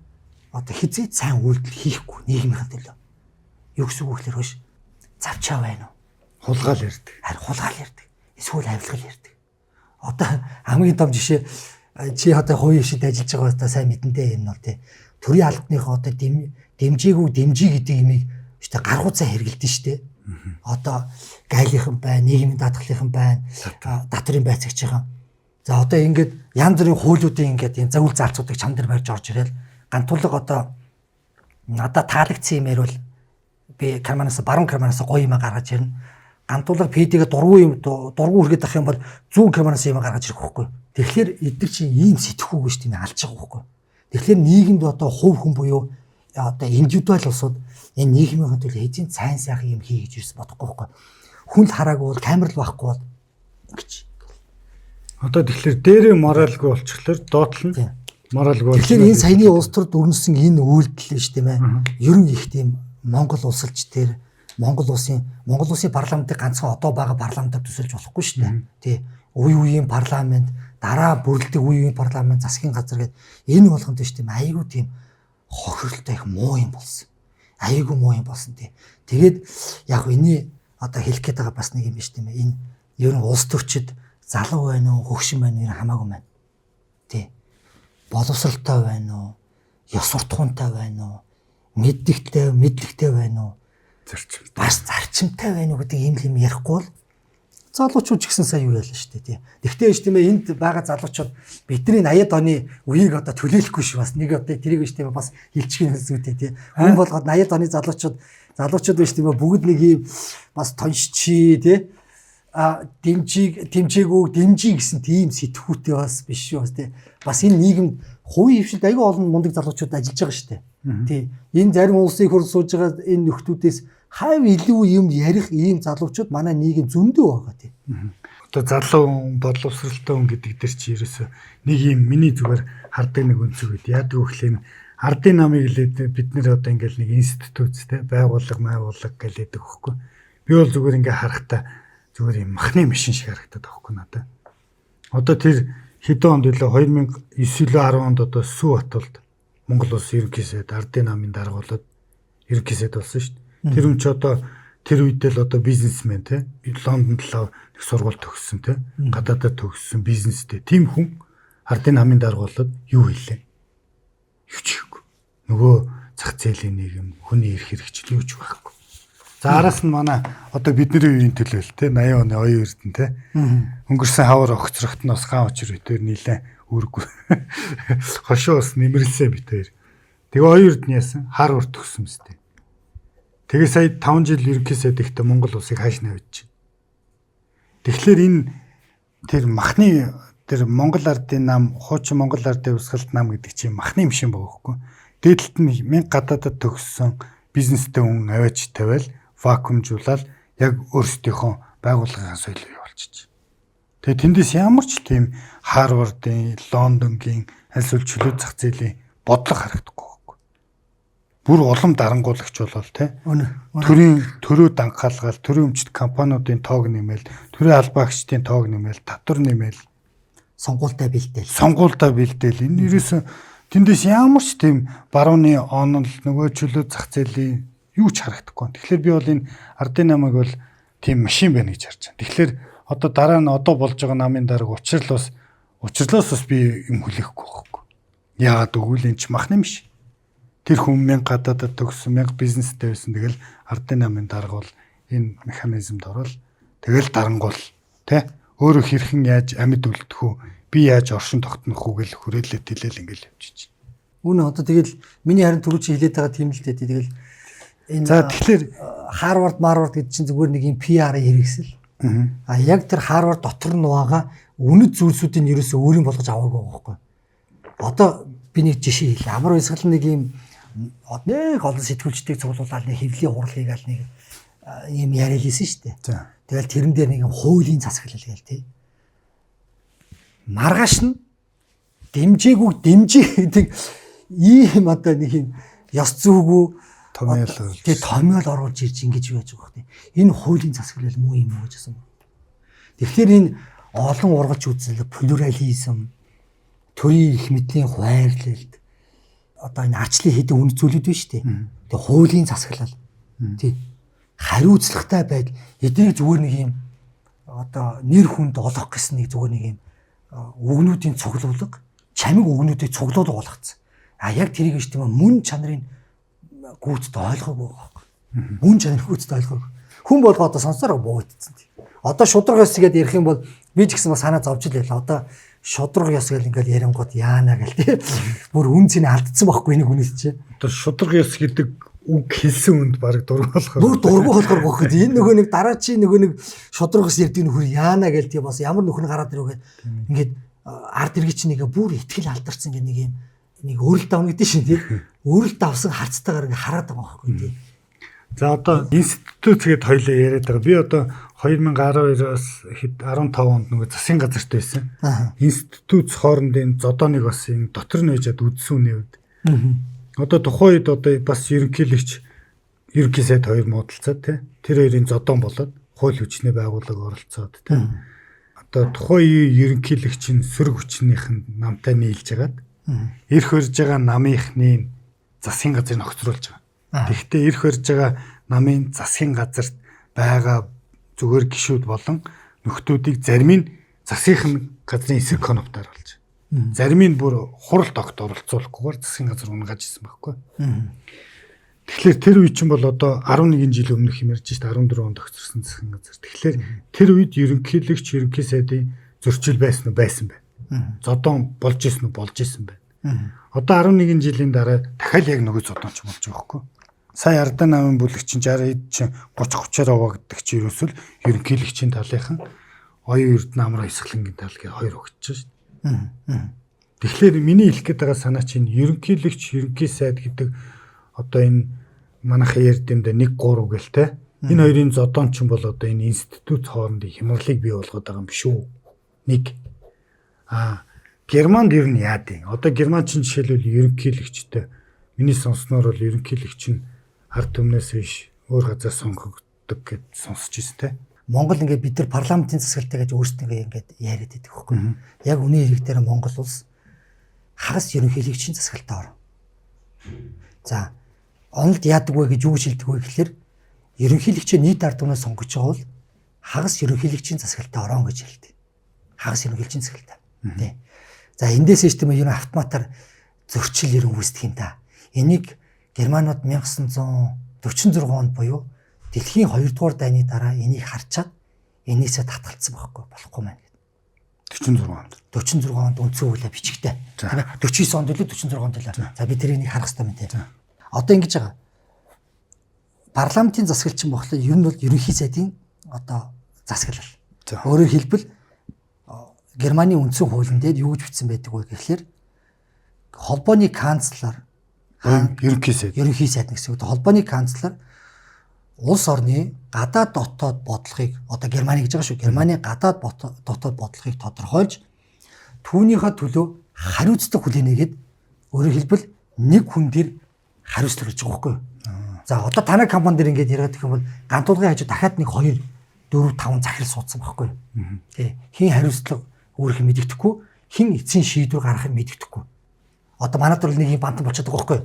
одоо хизээ сайн үйлдэл хийхгүй нийгмийн төлөө. Юу гэсэн үг гэхээр биш завчаа байна уу? Хулгаал ярьдаг. Харин хулгаал ярьдаг. Эсвэл авилгал ярьдаг. Одоо хамгийн том жишээ чи одоо хувийн хвшид ажиллаж байгаа одоо сайн мэдэндээ энэ бол тий. Төрийн албаныхоо одоо дэмжээгүй дэмжиж гэдэг юмыг штэ гаргуйцаа хэргэлдэн штэ. Одоо гайлынхан байна, нийгмийн даатгалынхан байна, датрын байцаагчийн. За одоо ингээд янз бүрийн хуулиудын ингээд энэ загвал заалцуудыг чам дээр барьж орж ирэл гантулга одоо надад таалагдсан юм ярил би карманаас баруун карманаас гоё юм гаргаж ирнэ. Гантулга PD-гээ дургу үргээд ах юм бол зүүн карманаас юм гаргаж ирэх байхгүй. Тэгэхээр эдгээр чинь ийм сэтгхүүг шүү дээ алж байгаа байхгүй. Тэгэхээр нийгэмд одоо хувь хүн буюу одоо индивидуал улсууд энэ нийгмийн төлөө хэзээ сайн сайхан юм хий гэж ирсэн бодохгүй байхгүй. Хүн хараагүй бол камер л байхгүй бол гэж. Одоо тэгэхээр дээрээ моралгүй болчихлоор доотлол нь моралгүй болчихлоо. Тэгэхээр энэ саяны улс төр дүрнсэн энэ үйлдэл шүү дээ мэ. Ер нь их тийм Монгол улсалч дээр Монгол улсын парламентыг ганцхан одоо байгаа парламентаар төсөлж болохгүй шүү дээ. Тий. Үеийн парламент, дараа бүрэлдэх үеийн парламент, засгийн газар гэдэг энэ болгонд шүү дээ айгүй тийм хохиролтой их муу юм болсон. Айгүй муу юм болсон тий. Тэгээд яг энэ одоо хэлэх гээд байгаа бас нэг юм биш тийм ээ. Энэ ер нь улс төрчид залуу байна уу, хөгшин байна уу хамаагүй байна. Тий. Боловсралтай байна уу, ёс суртахуунтай байна уу, мэдлэгтэй байна уу, зарчимтай. Бас зарчимтай байна уу гэдэг юм ярихгүй бол залуучууд ч гэсэн сайн юу ялна шүү дээ тий. Тэгтээ ш тийм ээ энд байгаа залуучууд бидний 80-ад оны үеийг одоо төлөөлөхгүй шүү бас нэг одоо тэрийг ш тийм ээ бас хилчгийн зүйтэй тий. Хүн болгоод 80-ад оны залуучууд биш тийм ээ бүгд нэг юм бас тоншчи тий. Дэмжээгүү дэмжий гэсэн тийм сэтгүүтэй бас биш шүү бас тий. Бас энэ нийгэм хувийн хвшилд аягүй олон мундаг залуучууд ажиллаж байгаа шүү дээ. Тий. Энэ зарим улсыг хурд сууж байгаа энэ нөхдүүдээс хав илүү юм ярих ийм залуучууд манай нийгэм зөндөө байгаа тий. Одоо залуу хүн, бодловсралтай хүн гэдэг дээр чи ерөөсөө нэг юм миний зүгээр хардаг нэг үнцэг үед яадаг вэ гэхлээр ардын намыг хэлээд бид нэр одоо ингээл нэг институттэй байгууллага гэлээдэг хөхгүй. Би бол зүгээр ингээ харахтаа зүгээр юм махны машин шиг харагдаад байгаа хөхгүй надад. Одоо тэр хэдэн онд үлээ 2009-10 онд одоо Сүү Батулд Монгол улс ерөнхийсэд ардын намын дарга болоод ерөнхийсэд болсон шүү дээ. Тэр хүн ч одоо тэр үед л одоо бизнесмен те Лондонд л нэг сургууль төгссөн те гадаадад төгссөн бизнестэй тийм хүн ардын намын дарга болоод юу хийлээ? Юу ч хийхгүй. Нөгөө зах зээлийн нийгэм хүний эрх хэрэгжил юу ч байхгүй. За араас нь манай одоо бидний үеийн төлөө л те 80 оны оюун эрдэнэ те өнгөрсөн хавар огцрогтноос хаан учир битээр нийлээ үүрэггүй. Хошоо ус нэмэрлсэн битээр. Тэгээ оюун эрдэнэ яасан Харвард төгссөн мэт. Тэгээ сая 5 жил ерөнхийсэд ихтэй Монгол улсыг хааш навьж. Тэгэхээр энэ тэр махны тэр Монгол ардын нам, хуучин Монгол ардын усгалт нам гэдэг чинь махны машин богохгүй. Дээдлэлт нь 1000 гадаадад төгссөн бизнестэй хүн аваач тавиал вакуумжуулаад яг өөрсдийнхөө байгууллагын соёлыг явуулчих. Тэгээ тэндээс ямар ч тийм Харвардын, Лондонгийн аль эсвэл чөлөө зах зээлийн бодлого харагдахгүй байхгүй. Бүр улам дарангуулагч болол те. Төрийн төрөө данхаалгаал, төрийн өмчт компаниудын тоог нэмэл, төрийн албаагчдын тоог нэмэл, татвар нэмэл, сонгуультай бэлдээл. Энэ ерөөсөн тэндээс ямар ч тийм барууны онол нөгөө чөлөө зах зээлийн юу ч харагдахгүй. Тэгэхээр би бол энэ ардын намыг бол тийм машин байна гэж харж байна. Тэгэхээр одоо дараа нь одоо болж байгаа намын дарга учрлаас бас би юм хүлээхгүй байхгүй. Яагаад гэвэл энэ ч махны биш. Тэр хүн 1000 гадаадад төгссөн 1000 бизнестэй байсан. Тэгэл ардын намын дарга бол энэ механизмд орол. Тэгэл дарангуул тэ өөрөө хэрхэн яаж амьд үлдэх үү? Би яаж оршин тогтнох үү гэл хүрээлээд хэлээл ингээл явчих. Үнэ одоо тэгэл миний харин түрүү чи хэлээд байгаа тийм л дээ. Тэгэл энэ за тэгэхээр Harvard гэдэг чинь зүгээр нэг юм PR-ийн хэрэгсэл. Яг тэр Harvard дотор нь байгаа үнэт зүйлсүүдийг ерөөсөө өөрийн болгож аваагүй байхгүй. Одоо би нэг жишээ хэлье. Амар уйсгал нэг юм нэг олон сэтгүүлчдийг цуглуулаад нэг хэвлийн хурлыг аль нэг юм яриа хийсэн шүү дээ. Тэгэл тэрэн дээр нэг юм хуулийн засаглал гээл тий. Маргааш нь дэмжээг гэдэг ийм одоо нэг юм ёс зүйгүй томьёол оруулж ирж ингэж яаж байгаа хэрэг. Энэ хуулийн засаглал муу юм уу гэсэн. Тэгэхээр энэ олон ургач үзэл, плюрализм, төрийн их мэдлийн хуваарлалт одоо энэ арчлын хэдэн үнд зүйлүүд биш үү? Тэгээ хуулийн засаглал. Тий. Хариуцлагатай байдал эднийг зүгээр нэг юм одоо нэр хүнд олох гэсэн нэг зүгээр нэг юм үгнүүдийн цуглуулга, чамиг үгнүүдийг цуглуулга болгоцсон. Яг тэрийг ч тийм мөн чанарын гүйцэд ойлгоогүй байхгүй. Мөн чанарын гүйцэд ойлгоогүй. Хүн болгоо одоо сонсороо буугдсан. Одоо шудраг ёс гэдээ ярих юм бол би ч гэсэн бас санаа зовж л байла. Одоо шудраг ёс гэл ингээд ярингууд яана гэл тий. Бүр үн цэний алдсан байхгүй нэг хүнээс чи. Одоо шудраг ёс гэдэг үг хэлсэн үнд баг дург болохоор. Бүр дург болохоор гоход энэ нөгөө нэг дараа чи нөгөө нэг шудраг ёс ярьдаг нөхөр яана гэл тий бас ямар нөхөр гараад ирвэ ингээд ард иргий чи нэг бүр ихтгэл алдарсан гэх нэг юм нэг өөрөлт авна гэдэг шин тий. Өөрөлт авсан харцтайгаар ингээд хараад байгаа байхгүй тий. За одоо институт гээд хоёлоо яриад байгаа. Би одоо 2012-оос 15 онд нөгөө засгийн газарт байсан. Институт хоорондын зодооныг бас энэ дотор нь ээжээд үдсэн үний үед. Одоо тухайн үед одоо бас ерөнхийлөгч ерөнхий сайд хоёр муудалцаад тий. Тэр хоёрын зодоон болоод хууль хүчний байгууллага оролцоод тий. Одоо тухайн ерөнхийлөгч нь сөрөг хүчнийх нь намтай нийлж агаад эрх хөрж байгаа намынхны засгийн газрыг огцруулж байгаа. Тэгэхдээ эрх хөрж байгаа намын засгийн газарт байгаа зүгээр гишүүд болон нөхдүүдийг зарим нь засгийн газрын эсрэг коноптаар болж. Зарим нь бүр хуралд огт оролцуулахгүйгээр засгийн газар унгаж ирсэн байхгүй. Тэгэхээр тэр үе чинь бол одоо 11 жил өмнөх юм ярьж шít 14 онд огцорсон засгийн газар. Тэгэхээр тэр үед ерөнхийлөгч ерөнхий сайдын зөрчил байсан уу байсан байна. Зодон болж исэн үү болж исэн байна. Одоо 11 жилийн дараа дахиад яг нөгөө зодонч болж байгаа хөөхгүй. Сая Ардаа намын бүлэг чинь 60 хэд чинь 30-30-аар авагддаг чи ерөөсөл ерөнхийлөгчийн талынхан оюун эрдэнэ амраа эсгэлэнгийн тал гэж хоёр өгч шít. Тэгэхээр миний хэлэх гээд байгаа санаа чинь ерөнхийлөгч ерөнхий сайд гэдэг одоо энэ манайхаа ярдэмдэ 1-3 гэл те. Энэ хоёрын зодонч бол одоо энэ институт хоорондын хямралыг бий болгоод байгаа юм биш үү? Нэг. Германд ер нь яад юм. Одоо Герман чинь жишээлбэл ерөнхийлөгчтэй миний сонсноор бол ерөнхийлөгч нь ард түмнээс биш өөр газар сонгогддог гэж сонсч ирсэн те. Монгол ингээд бид нар парламентын засаглалтай гэж өөрсдөө ингээд яриад байдаг хөөхгүй. Яг үнийн хэрэг дээр Монгол улс хагас ерөнхийлөгчийн засаглалтаа орно. За онолд яадаг вэ гэж юу шилдэг вэ гэхээр ерөнхийлөгчөө нийт ард түмнээс сонгож байгаа бол хагас ерөнхийлөгчийн засаглалтаа орно гэж хэлдэг. Хагас ерөнхийлөгчийн засаглалтаа. Тий. За эндээс систем ер нь автоматар зөрчил ер нь үүсдэг юм да. Энийг Германууд 1946 онд буюу Дэлхийн 2 дугаар дайны дараа энийг харчаад энээсээ татгалцсан байхгүй болохгүй маань гэдэг. 46 онд. 46 онд үндсэн хуулиа бичигтэй. Тийм ээ. 49 онд илүү 46 онд илүү. За бид тэрийг харах хэрэгтэй юм тийм. Одоо ингэж байгаа. Парламентын засаглалчин болохоор ер нь бол ерөнхий сайдын одоо засаглал. Өөрөөр хэлбэл Германы үндсэн хуулийн дээр юу гэж бичсэн байдаг вэ гэхээр холбооны канцлер ерөнхий сайд гэсэн үг. Холбооны канцлер улс орны гадаад дотоод бодлогыг одоо Германы гэж байгаа шүү. Германы гадаад дотоод бодлогыг тодорхойлж түүнийхээ төлөө хариуцлага хүлээнэгээд өөрөөр хэлбэл нэг хүн дээр хариуцлага гэж байгаа байхгүй. За одоо танай компани дээр ингэж яриад гэх юм бол гантуулгын хажуу дахиад нэг 2 4 5 захирал суудсан байхгүй. Тий. Хин хариуцлага өөрөх мэддэхгүй, хин эцсийн шийдвэр гаргахыг мэддэхгүй. Одоо манайд бол нэг юм бантан болчиход байгаа байхгүй.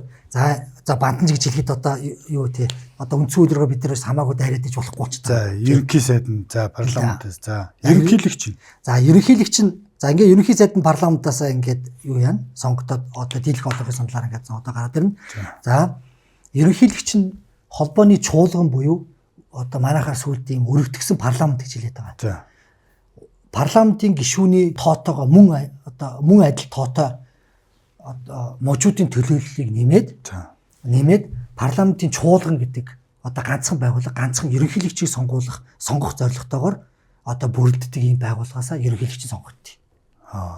За бантан гэж хэлэхэд одоо юу тий. Одоо үндсэн хуулиараа бид нэрээс хамаагүй дайраад иж болохгүй ч. За ерөнхий сайд нь за парламентээс за ерөнхийлөгч нь. За ерөнхийлөгч нь за ингээ ерөнхий сайд нь парламентаас ингээд юу яана сонгогдоод одоо дийлэх олонхын сандлаар ингээд одоо гараад ирнэ. За ерөнхийлөгч нь холбооны чуулган буюу одоо манайхаар сүйдээ юм өргөдгсөн парламент гэж хэлээд байгаа. За парламентын гишүүний тоотойгоо мөн адил тоотой одоо можуудын төлөөллийг нэмээд парламентын чуулган гэдэг одоо ганцхан байгууллага ганцхан ерөнхийлөгчийг сонгох зорилготойгоор одоо бүрддэг ийм байгууллагаасаа ерөнхийлөгчийг сонгогдтыг.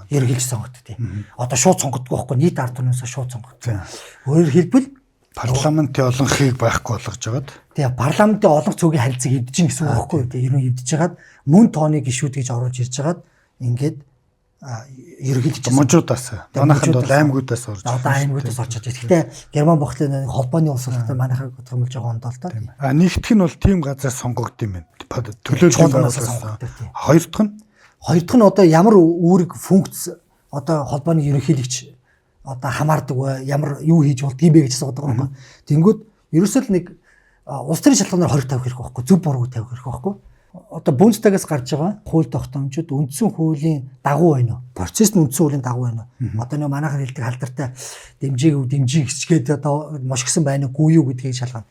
Ерөнхийлөгч сонгогдтыг. Одоо шууд сонгогддог байхгүй нийт ард түмнээс шууд сонгогддог. Өөрөөр хэлбэл парламентын олонхийг байхгүй болгож жагаад. Тэгээ парламентын олон цөгийн харилцааг эвдэж гин гэсэн үг байхгүй юу? Тэгээ ер нь эвдэж жагаад мөн тооны гишүүд гэж оруулж ирж жагаад ингээд ерөнхийлөгч можуудаас манайханд бол аймагуудаас орж. Одоо аймагуудаас орж байгаа. Гэхдээ Герман бохлын холбооны улс болохоор манайхаа томлж байгаа онд л тоо. Нэгдэх нь бол тийм газар сонгогд юм байна. Төлөөллийн байгууллагаас. Хоёр дахь нь одоо ямар үүрэг функц одоо холбооны ерөнхийлөгч одоо хамаардаг вэ? Ямар юу хийж болдгийг бэ гэж асуудаг байгаа юм. Тэнгүүд ерөөсөө л нэг улс төрийн шалтгаанаар 20 тавих хэрэг байхгүй. Зөв буруу тавих хэрэг байхгүй. Одоо Бундестагаас гарч байгаа хууль тогтоомжууд үндсэн хуулийн дагуу байна уу? Процесс нь үндсэн хуулийн дагуу байна уу? Одоо нэг манайхаар хэлдэг халдартай дэмжиг хэсчгээд одоо мошгсон байна уугүй юу гэдгийг шалгана.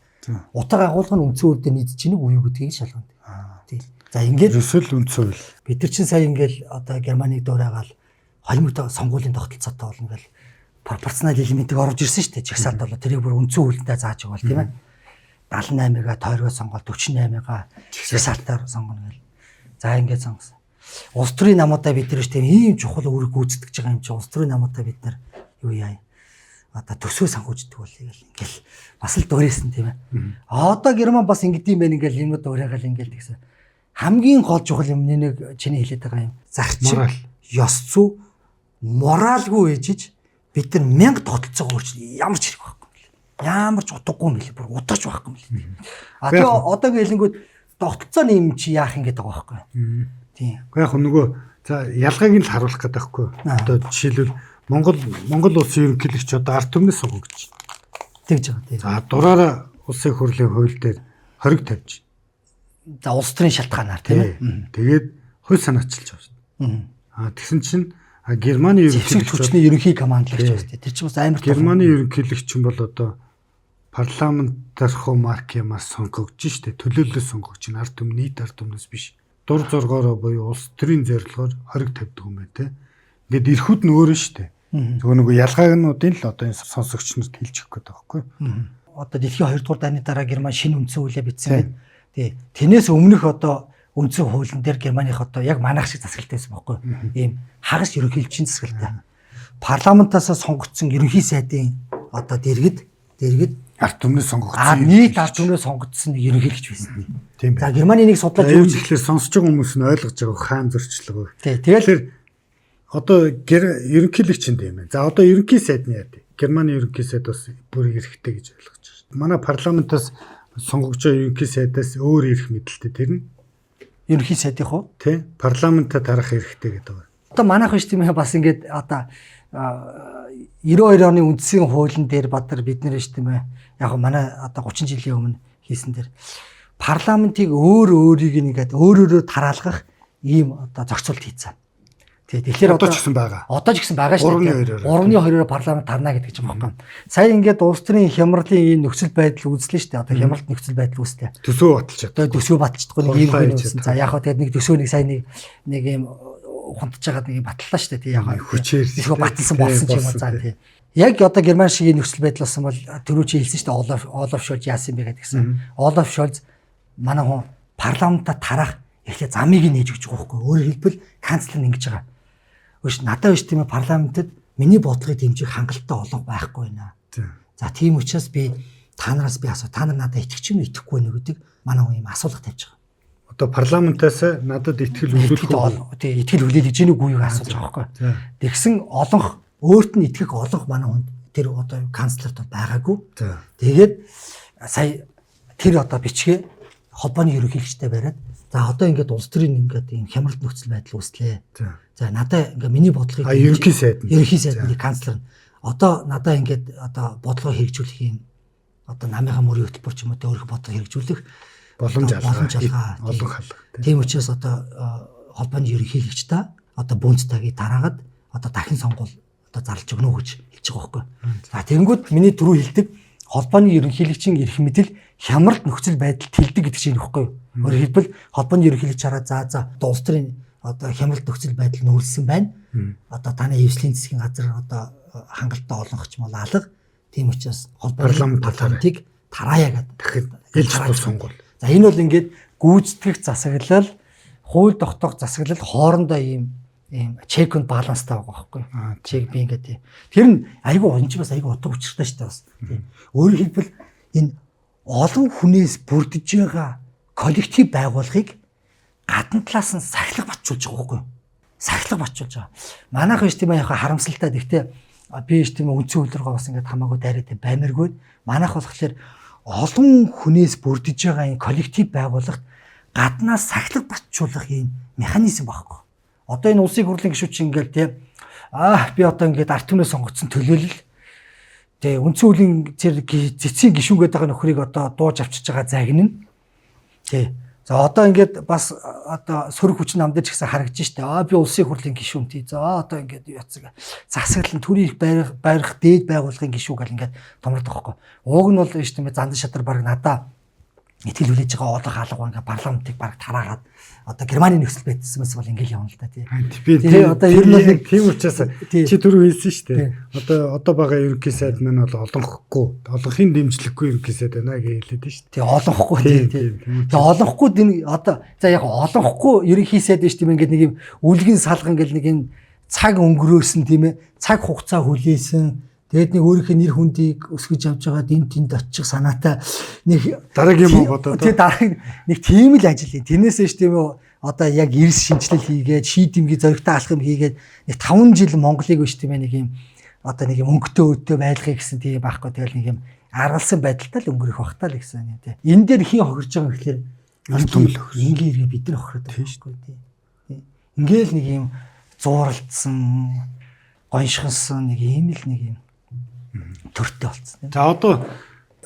Утга агуулга нь үндсэн хуулинд нийцэж чинь уугүй юу гэдгийг шалгана. Тийм. За ингээд ерөөсөө үндсэн хууль. Бид нар чинь сая ингээд одоо Германыг дуурайгаал 2000 сонгуулийн тогтолцоотой бол ингээд пропорционал элементийг оруулж ирсэн шүү дээ. Жагсаалт бол тэрийг бүр үндсэн хуулиндаа зааж байгаа бол тийм ээ. 78-ыг тойргоо сонгоод 48-ыг жагсаалтаар сонгоно гэл. За ингээд сонгосон. Улс төрийн намуудаа бид нэрш тийм ийм чухал үүрэг гүйцэтгэж байгаа юм чи улс төрийн намуудаа бид нар юу яа. Одоо төсөө санхүүждэг бол ингээл бас л дуурайсан тийм ээ. Одоо Герман бас ингэдэм байх ингээл юмуд дуурайгаал ингээл тэгсэн. Хамгийн гол чухал юм нэг чиний хэлээд байгаа юм. Зарчим, ёс зүй, моралгүй ээжиж бид нар 1000 тогтолцоогоо өөрчлөе. Ямар ч хэрэг байхгүй юм. Ямар ч утгагүй юм бэл бүр удаач байхгүй юм бэл. Тэгээ одоогийн хэлэнгүүд тогтолцооны юм чи яах юм гэдэг байгаа байхгүй. Тийм. Гэхдээ яг нөгөө за ялгааг нь л харуулах гэдэг байхгүй. Одоо жишээлбэл Монгол улсын ерөнхийлөгч одоо ард түмнээс сонгогдож байна. Тэгж байгаа тийм. За дураараа улсын хурлын хууль дээр хориг тавьж. За улс төрийн шалтгаанаар тийм ээ. Тэгээд хууль санаачилж байгаа шүү. Тэгсэн чинь Германы ерөнхийлөгч хүчний ерөнхий командлагч байна. Тэр чинь бас амар Германы ерөнхийлөгч бол одоо парламентархуу маркемаас сонгогдож штэ. Төлөөлөл сонгогч нь ард түмний нийт ард түмнээс биш. Дур зоргоороо буюу улс төрийн зорилгоор хориг тавьдаг юм байна те. Ингээд эрхүүд нь өөрөө штэ. Зөвхөн нөгөө ялгаануудын л одоо энэ сонсогч нарт хэлж өгөх гэдэг байхгүй. Одоо дэлхийн 2 дугаар дайны дараа Герман шинэ үндсэн хуулиа бичсэн гэдэг. Тий. Тэрнээс өмнөх одоо үндсэн хуулийн дээр Германых одоо яг манайх шиг засаглалтай байсан байхгүй. Ийм хагас ерөнхийлөгчийн засаглалтай. Парламентаас сонгогдсон ерөнхий сайдын одоо дэргэд ард түмнээс сонгогдсон. Нийт ард түмнээс сонгогдсон ерөнхийлөгч байсан. Тийм За байна. Германы нэг судлаач юу Тэгэхээр сонсож байгаа хүмүүс нь ойлгож байгаа хаан зөрчлөгөө. Тий. Тэгэл Одоо ерөнхийлөгч юм байна. За одоо ерөнхий сайд нь яа вэ? Германы ерөнхий сайд бас бүр эрхтэй гэж ойлгож байна. Манай парламентаас сонгогдож байгаа ерөнхий сайдаас өөр эрх мэдэлтэй тэр нь ерөнхий сайдын хуу тий парламентад тарах эрхтэй гэдэг байна. одоо манайх биш тийм ээ бас ингээд одоо 92 оны үндсэн хуулийн дээр бадар бид нэр биш тийм ээ яг манай одоо 30 жилийн өмнө хийсэн дээр парламентыг өөрийг ингээд өөрөөрөө тараалгах ийм одоо зохицуулт хийцэн. Тэгэхээр одоо ч гэсэн байгаа. Одоо ч гэсэн байгаа шүү дээ. 3-2-оор парламент тарна гэдэг ч юм байна. Сая ингээд улс төрийн хямралын ийм нөхцөл байдал үүслээ шүү дээ. Одоо хямралт нөхцөл байдал үүстэй. Төсөө баталж чаддаг. Одоо төсөө баталчихдаг нэг ийм хүн үүсэн. За яг хаа тэгээд нэг төсөөнийг сая нэг ийм хунтаж байгаа нэг баталлаа шүү дээ. Тий яг хүчээр төсөө баталсан болсон ч юм уу за тий. Яг одоо Герман шиг нөхцөл байдал болсон бол түрүү чи хэлсэн шүү дээ. Олаф Шольц яасан бэ гэдгсэн. Олаф Шольц манай хүн парламентаа тарах ихлэ замыг нээж өгч байгаа байхгүй. Өөрөөр хэлбэл канцлер нь ингэж байгаа. Өш надад биш тийм ээ парламентод миний бодлогыг дэмжих хангалттай олонх байхгүй байна. За тийм учраас би та нараас би асуу та нар надад итгэж чинь итгэхгүй нэ гэдэг манай хүн юм асуулга тавьж байгаа. Одоо парламентаас надад итгэл үлдэх тий итгэл хүлээл гэж нүг үеийг асууж байгаа байхгүй. Тэгсэн олонх өөрт нь итгэх олонх манай хүн тэр одоо канцлерт байгаагүй. Тэгээд сая тэр одоо бичгээ холбооны ерөнхийлөгчтэй бариад за одоо ингээд улс төрийн ингээд ийм хямралт нөхцөл байдал үүслээ. За надаа ингээ миний бодлогыг ерөнхий сайдны канцлер нь одоо надаа ингээд одоо бодлогоо хэрэгжүүлэх юм одоо намынхаа мөрийн хөтөлбөр ч юм уу тэ өөрийнхөө бодлого хэрэгжүүлэх боломж алгаа олон халах. Тийм учраас одоо холбооны ерөнхийлөгч та одоо Бундстагийг дараагаад одоо дахин сонгуул одоо зарлж өгнө гэж хэлж байгаа байхгүй. За тэгэнгүүт миний түрүү хэлдэг холбооны ерөнхийлөгчийн эрх мэдэл хямралт нөхцөл байдал тэлдэг гэдэг чинь нөхгүй юу. Өөрөөр хэлбэл холбооны ерөнхийлөгч хараа за улс төрийн одоо хямралт нөхцөл байдал нөлөөлсөн байна. Одоо таны эвслийн засгийн газар одоо хангалттай олонхч мол алга. Тийм учраас холбооны парламентыг тараая гэдэг дахин ээлж сонгуул. За энэ бол ингээд гүйцэтгэх засаглал, хууль тогтоох засаглал хоорондоо ийм check and balance таа байгаа байхгүй. Check би ингээд тэр нь айгүй онч бас айгүй утга учиртай шүү дээ бас. Өөрөөр хэлбэл энэ олон хүнээс бүрдэж байгаа коллектив байгууллагыг гадна талаас нь сахилга батжуулж байгаа байхгүй юу? Сахилга батжуулж байгаа. Манайх биш тийм яг харамсалтай. Гэхдээ би биш тийм үндсэн хуулиараа бас ингээд хамаагүй дайраад баймиргүй. Манайх болохоор олон хүнээс бүрдэж байгаа энэ коллектив байгууллагт гаднаас сахилга батжуулах юм механизм байхгүй. Одоо энэ улсын хурлын гишүүч ингээл тийм би одоо ингээд ард түмнээ сонгогдсон төлөөлөл тэгээ үндсэн хуулийн цэцгийн гишүүнгээд байгаа нөхрийг одоо дууж авчиж байгаа загнана. Тий. За одоо ингээд бас одоо сөрөг хүчин намдаж гэсэн харагдаж штэ. Би улсын хурлын гишүүн тий. За одоо ингээд яцаг засаглан төрийн барих дээд байгууллагын гишүүн гал ингээд томрох байхгүй. Ууг нь бол биш тийм зандан шатар баг надаа итгэл хүлээж байгаа олонх алга ингээд парламентыг баг тараагаад одоо Германы нөхцөл байдлаас бол ингээл явна л да тий. Тий одоо ер нь бол тийм учраас чи түрүү хэлсэн шүү дээ. Одоо байгаа ерөнхий сайд маань бол олонхгүй, олонхын дэмжлэггүй ерөнхий сайд байна гэж хэлээд шүү дээ. Тий олонхгүй тий. Тэгээ олонхгүй одоо за яг олонхгүй ерөнхий сайд биш тийм ингээд нэг юм үлгэн салган гэл нэг юм цаг өнгөрөөсөн тийм ээ. Цаг хугацаа хүлээсэн. Тэгээд нэг өөрийнхөө нэр хүндийг өсгөж авч байгаа тэнд очих санаатай нэг дараагийн бодоод тий дараагийн нэг тийм л ажил. Тэрнээсээ ш тийм үү одоо яг эрс шинжилэл хийгээд шийдэмгийн зоригтой алхам хийгээд нэг 5 жил Монголыг биш тийм ээ нэг юм одоо нэг юм өнгөтэй өөдөө байлгахыг гэсэн тийм байхгүй тэгэл нэг юм аргалсан байдалтай л өнгөрөх бахтаа л гэсэн юм тий. Энэ дээр хин хохирж байгаа гэхээр ингээл иргэ бид нар хохироод байгаа байхгүй тий. Ингээл нэг юм зууралдсан гоншихсан нэг ийм л нэг юм төртөө болцсон. За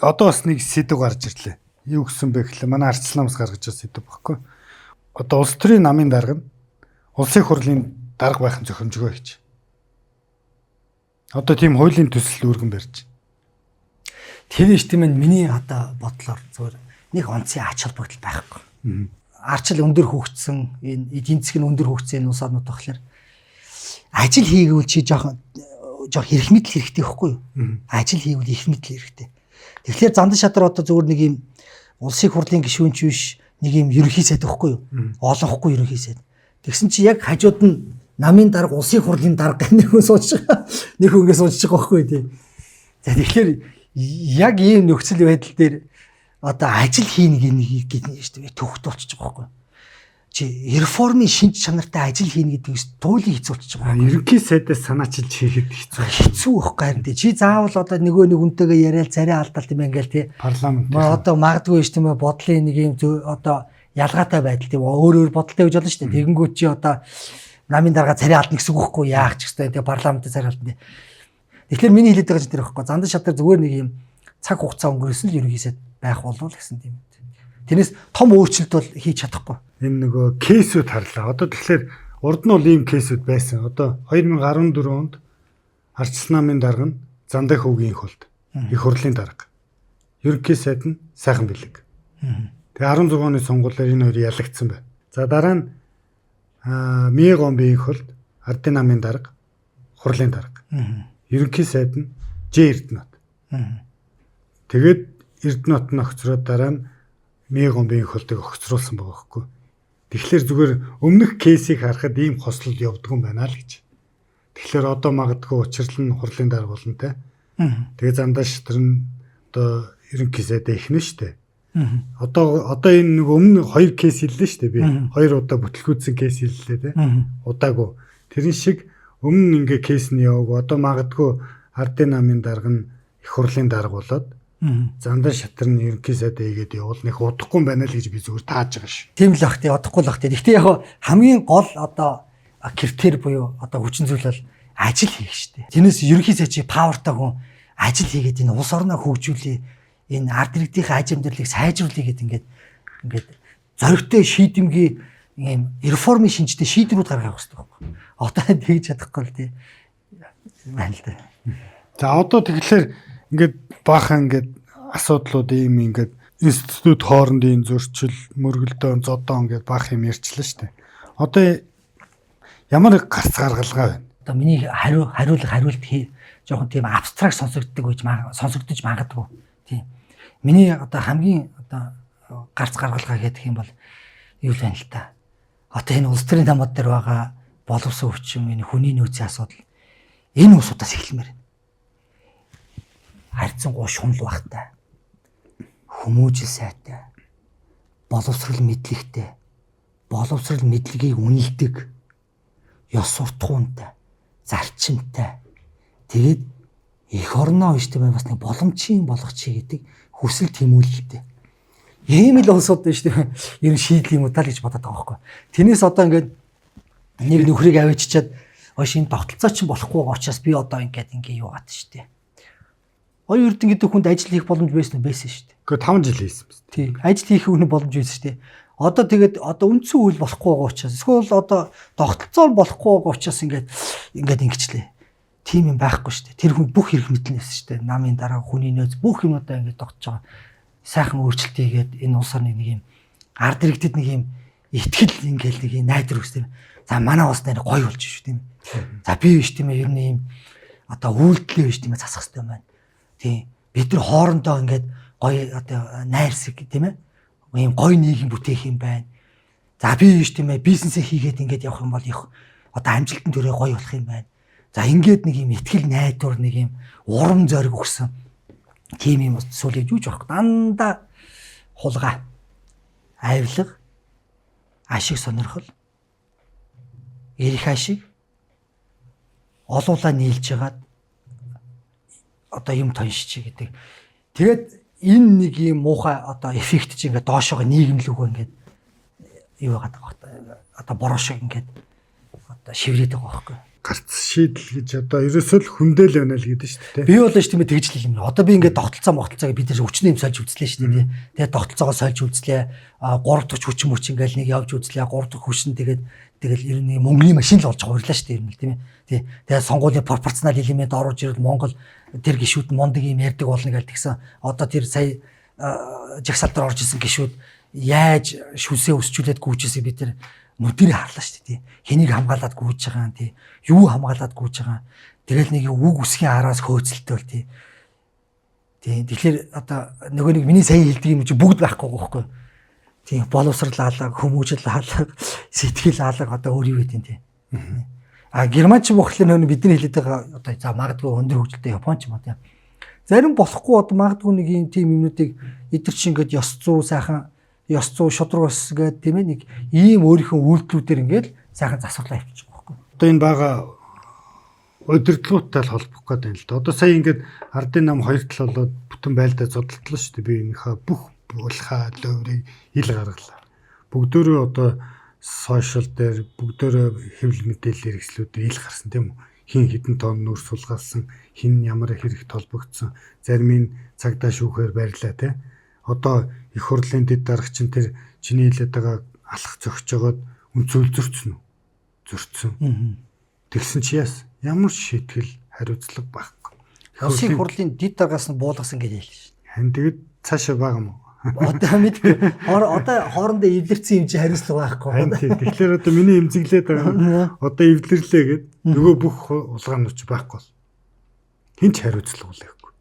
одоо бас нэг сэдв гарч ирлээ. Юу гэсэн бэ гэхлээр манай арчилнаамс гаргаж байгаа сэдв баггүй. Одоо улс төрийн намын дарга нь улсын хурлын дарга байх нь зохимжгүй гэж. Одоо тийм хуулийн төсөл үүргэн барьж. Тэр нь тийм миний одоо бодлоор зөвөр нэг онцгийн ач холбогдол байхгүй. Арчил өндөр хөгжсөн энэ эдийн засгийн өндөр хөгжсөн энэ улс орнууд болохоор ажил хийгүүл чи жоох эрх мэдэл хэрэгтэй байхгүй юу? Ажил хийвэл эрх мэдэл хэрэгтэй. Тэгэхээр Зандан шадар одоо зөвөр нэг юм улсын хурлын гишүүнч биш нэг юм ерөнхий сайд байхгүй юу? Олонхгүй ерөнхий сайд. Тэгсэн чи яг хажууд нь намын дарга улсын хурлын дарга нэг хүн сууж байгаа. Нэг хүн ингэ сууж байгаа байхгүй юу тий. За тэгэхээр яг ийм нөхцөл байдал дээр одоо ажил хийнэ гэдэг нь шүү дээ төвхт болчихж байгаа байхгүй. Чи реформын шинж чанартай ажил хийнэ гэдэг нь туйлын хэцүү болчихж байгаа. Ерөнхий сайдаас санаачилж хийхэд хэцүү байхгүй харин тий. Чи заавал одоо нөгөө нэг хүнтэйгээ яриад царай алдаалт юм ингээл тий. Парламент одоо магадгүй шүү дээ бодлын нэг юм одоо ялгаатай байдал тийм өөр бодолтой гэж болно шүү дээ. Тэгэнгүүт чи одоо намын дарга царай алдна гэсэн үг байхгүй яах ч гэсэн тий парламентын царай алдна. Тэгэхээр миний хэлээд байгаа чинь тэр байхгүй. Зандан шатар зүгээр нэг юм цаг хугацаа өнгөрөөсөн л ерөнхий сайд байх болов гэсэн тийм. Тэрнээс том өөрчлөлт бол хийж чадахгүй. Энэ нөгөө кейсүүд харлаа. Одоо тэгэхээр урд нь бол ийм кейсүүд байсан. Одоо 2014 онд Ардчилсан намын дарга нь Зандан хөвгийн хувьд их хурлын дарга. Ерөнхий сайд нь сайхан бэлэг. Тэгээ 16 оны сонгуулиар энэ хоёр ялагдсан байна. За дараа нь Мегомбийн хувьд Ардын намын дарга, хурлын дарга. Ерөнхий сайд нь Ж Эрдэнэт. Тэгээд Эрдэнэт нь огцроод дараа нь Мегомбийн хувьдыг огцруулсан байгаа байхгүй. Тэгэхээр зүгээр өмнөх кейсийг харахад ийм хослол явдаг юм байна л гэж. Тэгэхээр одоо магадгүй учрал нь хурлын дарга болно те. Тэгээ Зандан шатар нь одоо ерөнхий сайдаа ихнэ штэ. Одоо энэ нэг өмнө 2 кейс хэллээ штэ би. 2 удаа бүтлгүүцсэн кейс хэллээ те. Удаагүй. Тэрэн шиг өмнө ингээ кейс нь яваагүй. Одоо магадгүй Ардын намын дарга нь их хурлын дарга болоод Зандан шатар нь ерөнхий сайдаа игээд явуул нэг удахгүй байна л гэж би зүгээр тааж байгаа шүү. Тийм л ах тий удахгүй л ах тий. Гэхдээ яг хамгийн гол одоо критерий буюу одоо хүчин зүйл бол ажил хийх штэ. Тэрнээс ерөнхий сайд чи павертай хүн ажил хийгээд энэ улс орноо хөгжүүлээ. Энэ ард иргэдийн аж амьдралыг сайжруулъя гэдэг ингээд зоригтой шийдэмгий ийм реформын шинжтэй шийдвэрүүд гаргах хэрэгтэй байна. Одоо тэгж чадахгүй л тий. Байна л да. За одоо тэгэхээр ингээд баахан ингээд асуудлууд ийм ингээд институт хоорондын зөрчил, мөргөлдөөн, зодоон ингээд баах юм ярьчлаа шүү дээ. Одоо ямар гарц гаргалгаа байна? Одоо миний хариулт жоохон тийм абстракт сонсогдож магадгүй. Тийм. Миний одоо хамгийн одоо гарц гаргалгаа гэдэг юм бол юу л байна л та. Одоо энэ улс төрийн намууд дээр байгаа боловсон өвчин, энэ хүний нөөцийн асуудал энэ усудаас эхлэмээр байна. Харьцангуй шунал багтай, хүмүүжил сайтай, боловсрал мэдлэгтэй, боловсрал мэдлэгийг үнэлдэг, ёс суртахуунтай, зарчимтай. Тэгээд эх орноо биш тийм бас нэг боломжийн болгоч гэдэг хүсэл тэмүүлэлтэй. Ийм л улсууд биш тийм ер нь шийдэл юм уу тал гэж бодоод байгаа байхгүй. Тэрнээс одоо ингээд нэг нөхрийг авчичаад шинэ тогтолцоо ч болохгүй байгаа учраас би одоо ингээд юу гад штэ. Хоёр эрдэн гэдэг хүнд ажил хийх боломж байсан шүү дээ. Гэхдээ 5 жил хийсэн биз. Тий. Ажил хийх хүн боломж байсан шүү дээ. Одоо тэгээд одоо үндсэн үйл болохгүй байгаа учраас эсвэл одоо тогтолцоо болохгүй байгаа учраас ингээд ингэчлээ. Тим юм байхгүй шүү дээ. Тэр хүн бүх эрх мэдэл нэсэн шүү дээ. Намын дараа хүний нөөц бүх юмудаа ингээд тогтож байгаа. Сайхан өөрчлөлт хийгээд энэ улс орны нэг юм ард иргэдэд нэг юм итгэл ингээд нэг найдвар үүсдэг. За манай улс нэр гоё болж шүү тийм. За би биш тийм ээ ер нь юм одоо үйлдэлээ биш тийм ээ засах хэрэгтэй байна. Тийм. Бид нар хоорондоо ингээд гоё одоо найрсаг тийм ээ. Ийм гоё нийгэм бүтээх юм байна. За би биш тийм ээ бизнесээ хийгээд ингээд явах юм бол их одоо амжилтанд төрөө гоё болох юм байна. За ингээд нэг юм ихтгэл найдвар нэг юм урам зориг өгсөн. Тийм юм сүлээж юуж авах дандаа хулгай. Авилга, ашиг сонирхол, эрх ашиг олуулаа нийлж хагаад одоо юм тоншиж гэдэг. Тэгээд энэ нэг юм муухай одоо эффект чинь ингээд доошоо нийгэмлүүгөө ингээд юу яагаад байгаа одоо бороо шиг ингээд одоо шиврээд байгаа байхгүй. гарц шийдэл гэж одоо ерөөсөө л хүндэл байна л гэдэг шүү дээ. Би бол ш тийм тэгж л юм. Одоо би ингээд тогтолцоог бид нар өчнөө юм сольж үзлээ шүү дээ. Тэгээд тогтолцоогоо сольж үзлээ. 3 дахь хүчин мөч ингээл нэг явж үзлээ. 3 дахь хүчин тэгэл ер нь мөнгөний машин л болж хувирлаа шүү дээ юм л тийм ээ. Тэгээд сонгуулийн пропорционал элемент оруулж ирээд Монгол тэр гишүүд нь мундаг юм ярьдаг болно гэж тэгсэн. Одоо тэр сая жагсаалтаар орж исэн гишүүд яаж шүлсээ өсчүүлээд гүйжсэн бид тэр нүдэрээ харлаа шүү дээ. Хэнийг хамгаалаад гүйж байгаа юм тий. Юу хамгаалаад гүйж байгаа. Тэгэл нэг үг үсгийн араас хөөцөлтэй бол тий. Тэгэхээр одоо нөгөө нэг миний сая хэлдэг юм чи бүгд байхгүй гоохгүй. Тий боловсрлаалаа, хүмүүжил хаалга, сэтгэл хаалга одоо өөр юу гэдэг тий. Германч бохлын нөгөө бидний хэлээд байгаа одоо за магадгүй өндөр хөгжилтэй Японч юм аа. Зарим болохгүй одоо магадгүй нэг юм тийм юмнуудыг эдгэр чинь ингээд ёс зүй сайхан ёс зүй шудраг ус гэдэг тийм ээ нэг ийм өөрийнхөө үйлдэлүүдээр ингээд сайхан засварлаа явчих واخгүй. Одоо энэ бага удирдлагуудтай л холбох гэдэг юм л да. Одоо сая ингээд ардын нам 2 тал болоод бүтэн байлдаа зодтолтлоо шүү дээ. Би энийхээ бүх булхаа лөврийг ил гаргалаа. Бүгдөө одоо сошиал дээр бүгдөө хэвлэл мэдээлэл хэрэгслүүдээр ил гарсан тийм үү? Хин хідэн тонн нүүр сулгаалсан, хин ямар хэрэгт холбогдсон, зарим нь цагдаа шүүхээр барьлаа тий. Одоо их хурлын дэд дарагч тэр чиний хэлээд байгаа алах зөгч жогоод үнцүүл зөрчсөн үү? Зөрчсөн. Тэгсэн чи яас? Ямар шийтгэл хариуцлага байхгүй. Улсын хурлын дэд даргаас нь буулгасан гэж хэлсэн шүү дээ. Хан тэгээд цаашаа бага юм уу? Одоо мэдгүй. Одоо хоорондоо эвлэрсэн юм чи хариуцлага байхгүй. Хан тий. Тэгэхээр одоо миний эмзэглээд байгаа. Одоо эвлэрлээ гэд нөгөө бүх улгаанууч байхгүй бол хин ч хариуцлага үлээхгүй.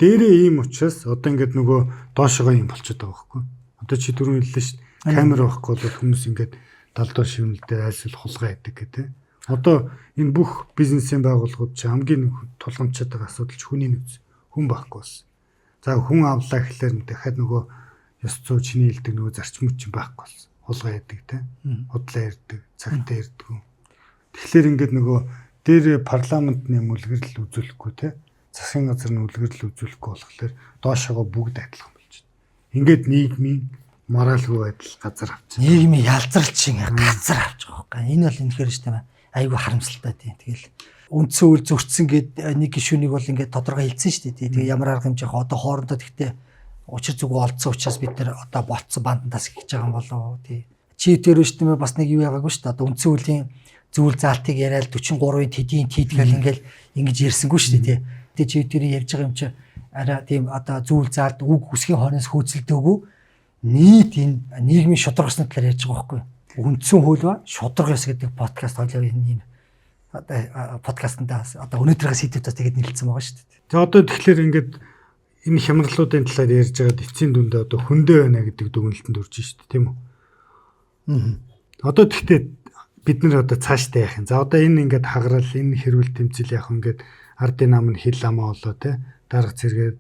Дээрээ ийм учраас одоо ингээд нөгөө доошогоо юм болчиход байгаа байхгүй. Одоо чи түрүү хэллээ шүү дээ. Камер байхгүй бол хүмүүс ингээд далдуур шивнэлдээ айлсвал хулгай хийдэг гэдэг. Одоо энэ бүх бизнесийн байгууллагууд чи хамгийн тулгамчаад байгаа асуудал ч хүний нөөц хүн байхгүй бас. За хүн авлаа гэхлээр дахиад нөгөө ёс зүй чиний хэлдэг нөгөө зарчмууд чинь байхгүй болсон. Хулгай хийдэг те. Худлаа ярьдаг, цагтаа ярьдаг. Тэгэхээр ингээд нөгөө дээр парламентны үлгэрэл үзүүлэхгүй те. Засгийн газрын үлгэрэл үзүүлэхгүй болохоор доошогоо бүгд адилхан болж байна. Ингээд нийгмийн моральгүй байдал газар авчих. Нийгмийн ялзралчин газар авчих واخгүй. Энэ бол үнэхээр шүү дээ. Айгүй харамсалтай тийм. Тэгэл үндсэн үйл зөрчсөн гэд нэг гишүүнийг бол ингээд тодорхой хэлсэн шүү дээ. Тэгээ ямар арга хэмжээ одоо хоорондоо тэгтээ учир зүг олдсон учраас бид нар одоо болцсон бандантаас хийж байгаа юм болоо тий. Чи тэр шүү дээ бас нэг юу байгаагүй шүү дээ. Одоо үндсэн үлийн зүйл заалтыг яриад 43-ийн тэдийн тийдгээл ингээд ингэж ярьсангүй шүү дээ тий. Тэ чи тэр ярьж байгаа юм чи арай тийм одоо зүйл заалт үг үсгийн хойноос хөөцөлдөөгүй нийт энэ нийгмийн шударгасны талаар ярьж байгаа байхгүй. Үндсэн хууль ба шударга ёс гэдэг подкаст хоолой юм одоо подкастнда одоо өнөөдрийн сэдвүүдээс тэгээд нэлэлцсэн байгаа шүү дээ. Тэгээ одоо тэгэхээр ингээд энэ хямралуудын талаар ярьж байгаад эцсийн дүндээ одоо хөндөө байна гэдэг дүгнэлтэнд үрж шүү дээ тийм үү? Одоо тэгтээ бид нэр одоо цаашдаа яах юм. За одоо энэ ингээд хагарал энэ хэрүүл тэмцэл яах ингээд ардын нам нь хил амаа болоо те дарга зэрэгээ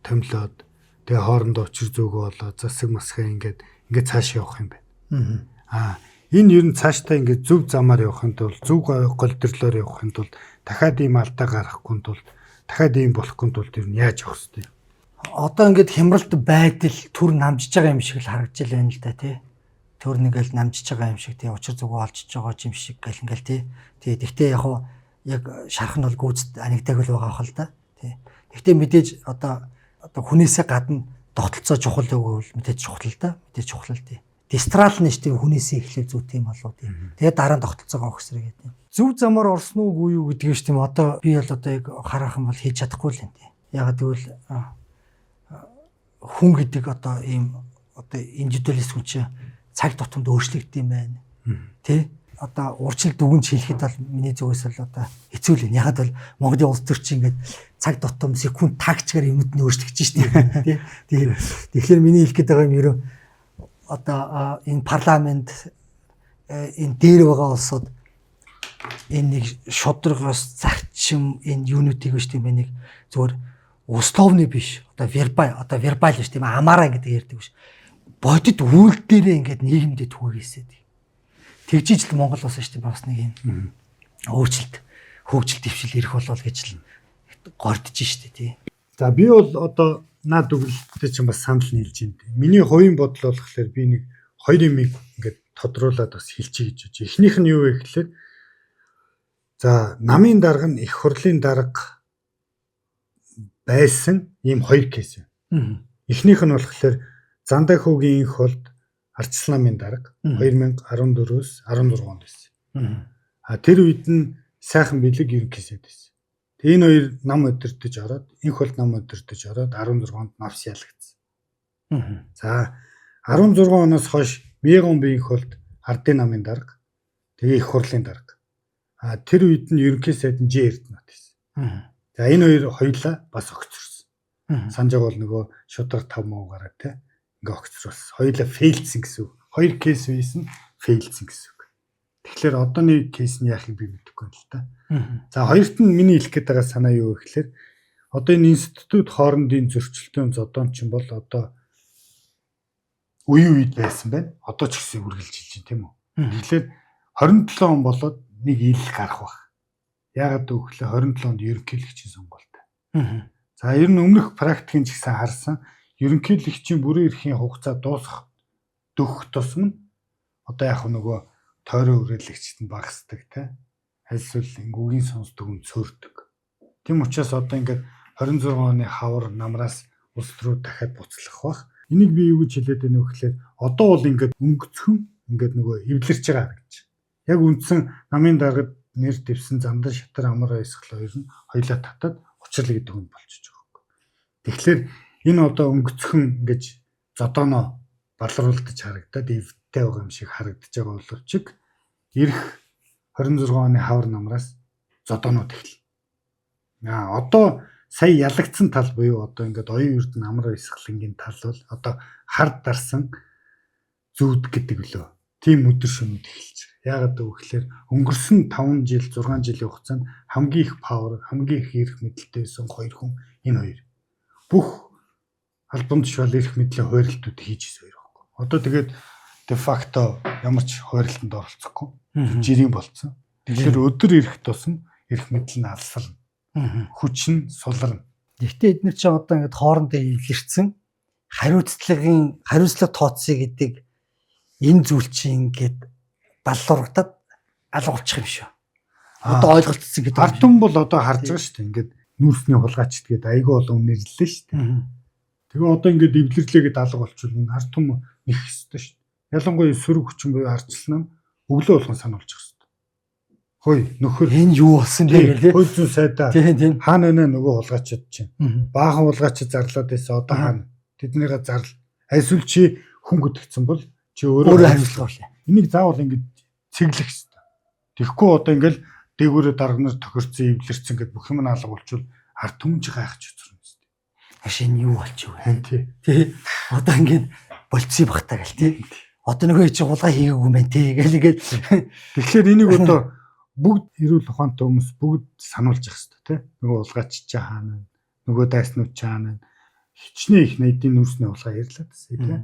томлоод тэгээ хоорондоо учир зүгөө болоо засаг масхаа ингээд цааш явах юм байна. Энэ ер нь цаашдаа ингээд зөв замаар явахын тулд зөв голдөрлөөр явахын тулд дахиад ийм алдаа гаргахгүй тулд дахиад ийм болохгүй тулд ер нь яаж явах вэ? Одоо ингээд хямралт байдал түр намжиж байгаа юм шиг л харагдаж байна л да тий. Түр нэгэл намжиж байгаа юм шиг тий учир зүгөө олжиж байгаа юм шиг гэл ингээл тий. Тэгтээ яг шарах нь бол гүйцэд анигдаг л байгаа хэл да тий. Тэгтээ мэдээж одоо хүнээсээ гадна тогтолцоо чухал өгвөл мэдээж чухал л да. Мэдээж чухал л тий. Дистрал нь шүү дээ хүнээсээ эхлэх зүйтэй юм болоо тий. Тэгээд дараа нь тогтолцоогоо өгөх хэрэгтэй гэдэг. Зөв замаар орсон уу юу гэдгийг шүү дээ. Одоо би бол одоо яг харах юм бол хийж чадахгүй л юм тий. Ягаад гэвэл хүн гэдэг одоо ийм одоо индивидуалист хүн чинь цаг тутамд өөрчлөгддөг юм байна. Тэ? Одоо урьдчилан дүгнж хэлэхэд бол миний зүгээс л одоо хэцүү л юм. Ягаад бол Монголын улс төрчин ингээд цаг тутам секунд тагчгаар юмуд нь өөрчлөгдөж штеп тий. Тэгэхээр миний хэлэх гээд байгаа юм ерөө одоо энэ парламент энэ дээр байгаа улсууд энэ нэг шударгаас зарчим энэ юунуудыг биш тийм нэг зөвөр условны биш одоо вербал биш тийм амаараа гэдэг ярьдаг биш. Бодит үйл дээрээ ингээд нийгэмдээ түгээсээд. Тэгжиж л Монгол улс шүү дээ бас нэг юм өөрчлөлт хөгжил дэвшил ирэх болов гэж л гордож шүү дээ тий. За би бол одоо наад үгэлтэй чинь бас санал нийлж байна. Миний хувийн бодол болохоор би нэг хоёр юмыг ингээд тодруулаад бас хэлчихье гэж байна. Эхнийх нь юу вэ гэхээр За намын дарга нь их хурлын дарга байсан ийм 2 кейс юм. Эхнийх нь болохоор Зандаа хүүгийн инх болд Ардчилсан намын дарга 2014-өөс 16 онд байсан. Тэр үед нь сайхан бэлэг ерөнхийсэд байсан. Тэгээ энэ хоёр нам өдөртөж ороод инх болд нам өдөртөж ороод 16 онд навс ялагдсан. За 16 оноос хойш Мегон инх болд Ардын намын дарга тэгээ их хурлын дарга. Тэр үед нь ерөнхий сайд нь Ж Эрдэнэт байсан. За энэ хоёр хоёулаа бас огцорсон. Санаж байгаа бол нөгөө шудраг 5 муу гараад те ингээ огцруулсан. Хоёулаа фейлдсэн гэсэн үг. 2 кейс байсан фейлдсэн гэсэн үг. Тэгэхээр одооний кейс нь яахыг би мэдэхгүй байна л да. За хоёрт нь миний хэлэх гээд байгаа санаа юу вэ гэхээр одоо энэ институт хоорондын зөрчилдөөн зодоончин бол одоо үе үед байсан байна. Одоо ч гэсэн үргэлжилж байна тийм үү. Тэгэхээр 27 он болоод нэг ил гарах баг. Яагаад гэвэл 27 онд ерөнхийлөгчийн сонголт. За ер нь өмнөх практикийн ч гэсэн харсан ерөнхийлөгчийн бүрэн эрхийн хугацаа дуусах дөх тусам одоо яг нөгөө тойрон үрэлэгчд нь багасдаг те. Альсвал ингийн сонсдог нь цөөрдөг. Тийм учраас одоо ингээд 26 оны хавар намраас улс руу дахиад буцлах баг. Энийг би юу гэж хэлээд байна вэ гэхээр одоо бол ингээд өнгөцхөн ингээд нөгөө эвлэрч байгаа гэж. Яг үндсэн намын даргад нэр дэвсэн Замдан Шатар амар баясгал хоёр нь хоёлаа татаад учрал гэдэг хүн болчихж байгаа юм. Тэгэхээр энэ одоо өнгөцхөн ингэж зодооно балруулдаж харагдаад эвдтэй байгаа юм шиг харагдаж байгаа боловч ирэх 26 оны хавар намраас зодоонууд эхэлнэ. Одоо сая ялагдсан тал буюу одоо ингээд оюун эрдэнэ амар баясгалангийн тал бол одоо хард дарсан зүуд гэдэг лөө. Тийм өдөр шөнөд эхэлж байгаа. Яагаад гэвэл өнгөрсөн 5 жил 6 жилийн хугацаанд хамгийн их павер, хамгийн их эрх мэдэлтэй байсан 2 хүн энэ хоёр. Бүх албан тушаал эрх мэдлийн хуурилтууд хийж ирсэн хоёр байхгүй. Одоо тэгээд де факто ямар ч хуурилтанд оролцохгүй жирийн болцсон. Тэгэхээр өдөр ирэх тусам эрх мэдэл нь алсална. Хүч нь суларна. Гэхдээ эдгээр чинь одоо ингээд хоорондоо эвлэрсэн хариуцлага тооцъё гэдэг энэ зүйл чинь ингээд баллуурагдаад алга болчих юм шүү. Одоо ойлголцсон гэдэг. Ард түмэн бол одоо харж байгаа шүү дээ. Ингээд нүүрсний хулгайчд гэдэг айгүй олон нэрлэлээ шүү дээ. Тэгээ одоо ингээд эвлэрлээгээд алга болчихвол энэ ард түмэн нэх хэвчтэй шүү дээ. Ялангуяа сөрөг хүчин буюу Ардчилсан нам өглөө болгон сануулж байгаа шүү дээ. Хөөе нөхөр энэ юу болсон бэ гэлээ. Хөөе зүүн сайдаа. Хаана нэ нөгөө хулгайчд чинь. Баахан хулгайчд зарлаад байсан одоо хаана. Тэднийгээ зарл. Альсвал чи хүн гэдгцэн бол чи өөрөө хариуцлага болъё. Энийг заавал ингэж цэглэх хэрэгтэй. Тэгэхгүй одоо ингээл дээгүүрээ дарга нар тохирцсон эвлэрсэн гэд бүх юм алга болчвол ард түмж гайхаж үзэрнэ үстэй. Ашин юу болчих вэ? Тий. Одоо ингээд болцсон багтаа гэл тий. Одоо нөгөө чи хулгай хийгээгүй юм байна тий гэлгээд. Тэгэхээр энийг одоо бүгд эрүүл ухаантай хүмүүс бүгд сануулж явах хэрэгтэй тий. Нөгөө хулгайч чи хаана, нөгөө дайснууд чи хаана. Хичнээн их найдын нүрсний хулгай ярьлаа гэсэн тий.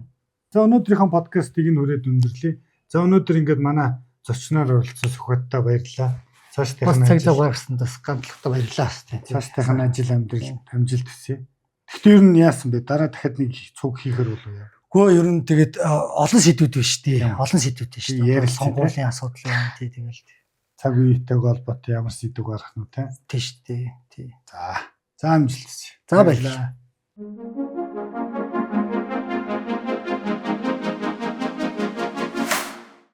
За өнөөдрийнхөө подкастыг нь хүрээд өндөрлөе. За өнөөдөр ингээд манай зочноор оролцсон Сүхбаттай баярлалаа. Цаашдынхаа цаг зав гаргасандаас ганцлагтай баярлалаа шүү дээ. Цаашдынхаа ажил амьдрал амжилт хүсье. Гэхдээ ер нь яасан бэ? Дараа дахиад нэг цуг хийхэр болов яа. Гэхдээ ер нь тэгээд олон сэдвүүд байна шүү дээ. Олон сэдвүүд байна шүү дээ. Сонгуулийн асуудал байна тий тэгэл. Цаг үеийнхтэйг холбоотой ямар сэдв гарах нь те. Тий шүү дээ. Тий. За амжилт хүсье. За баярлалаа.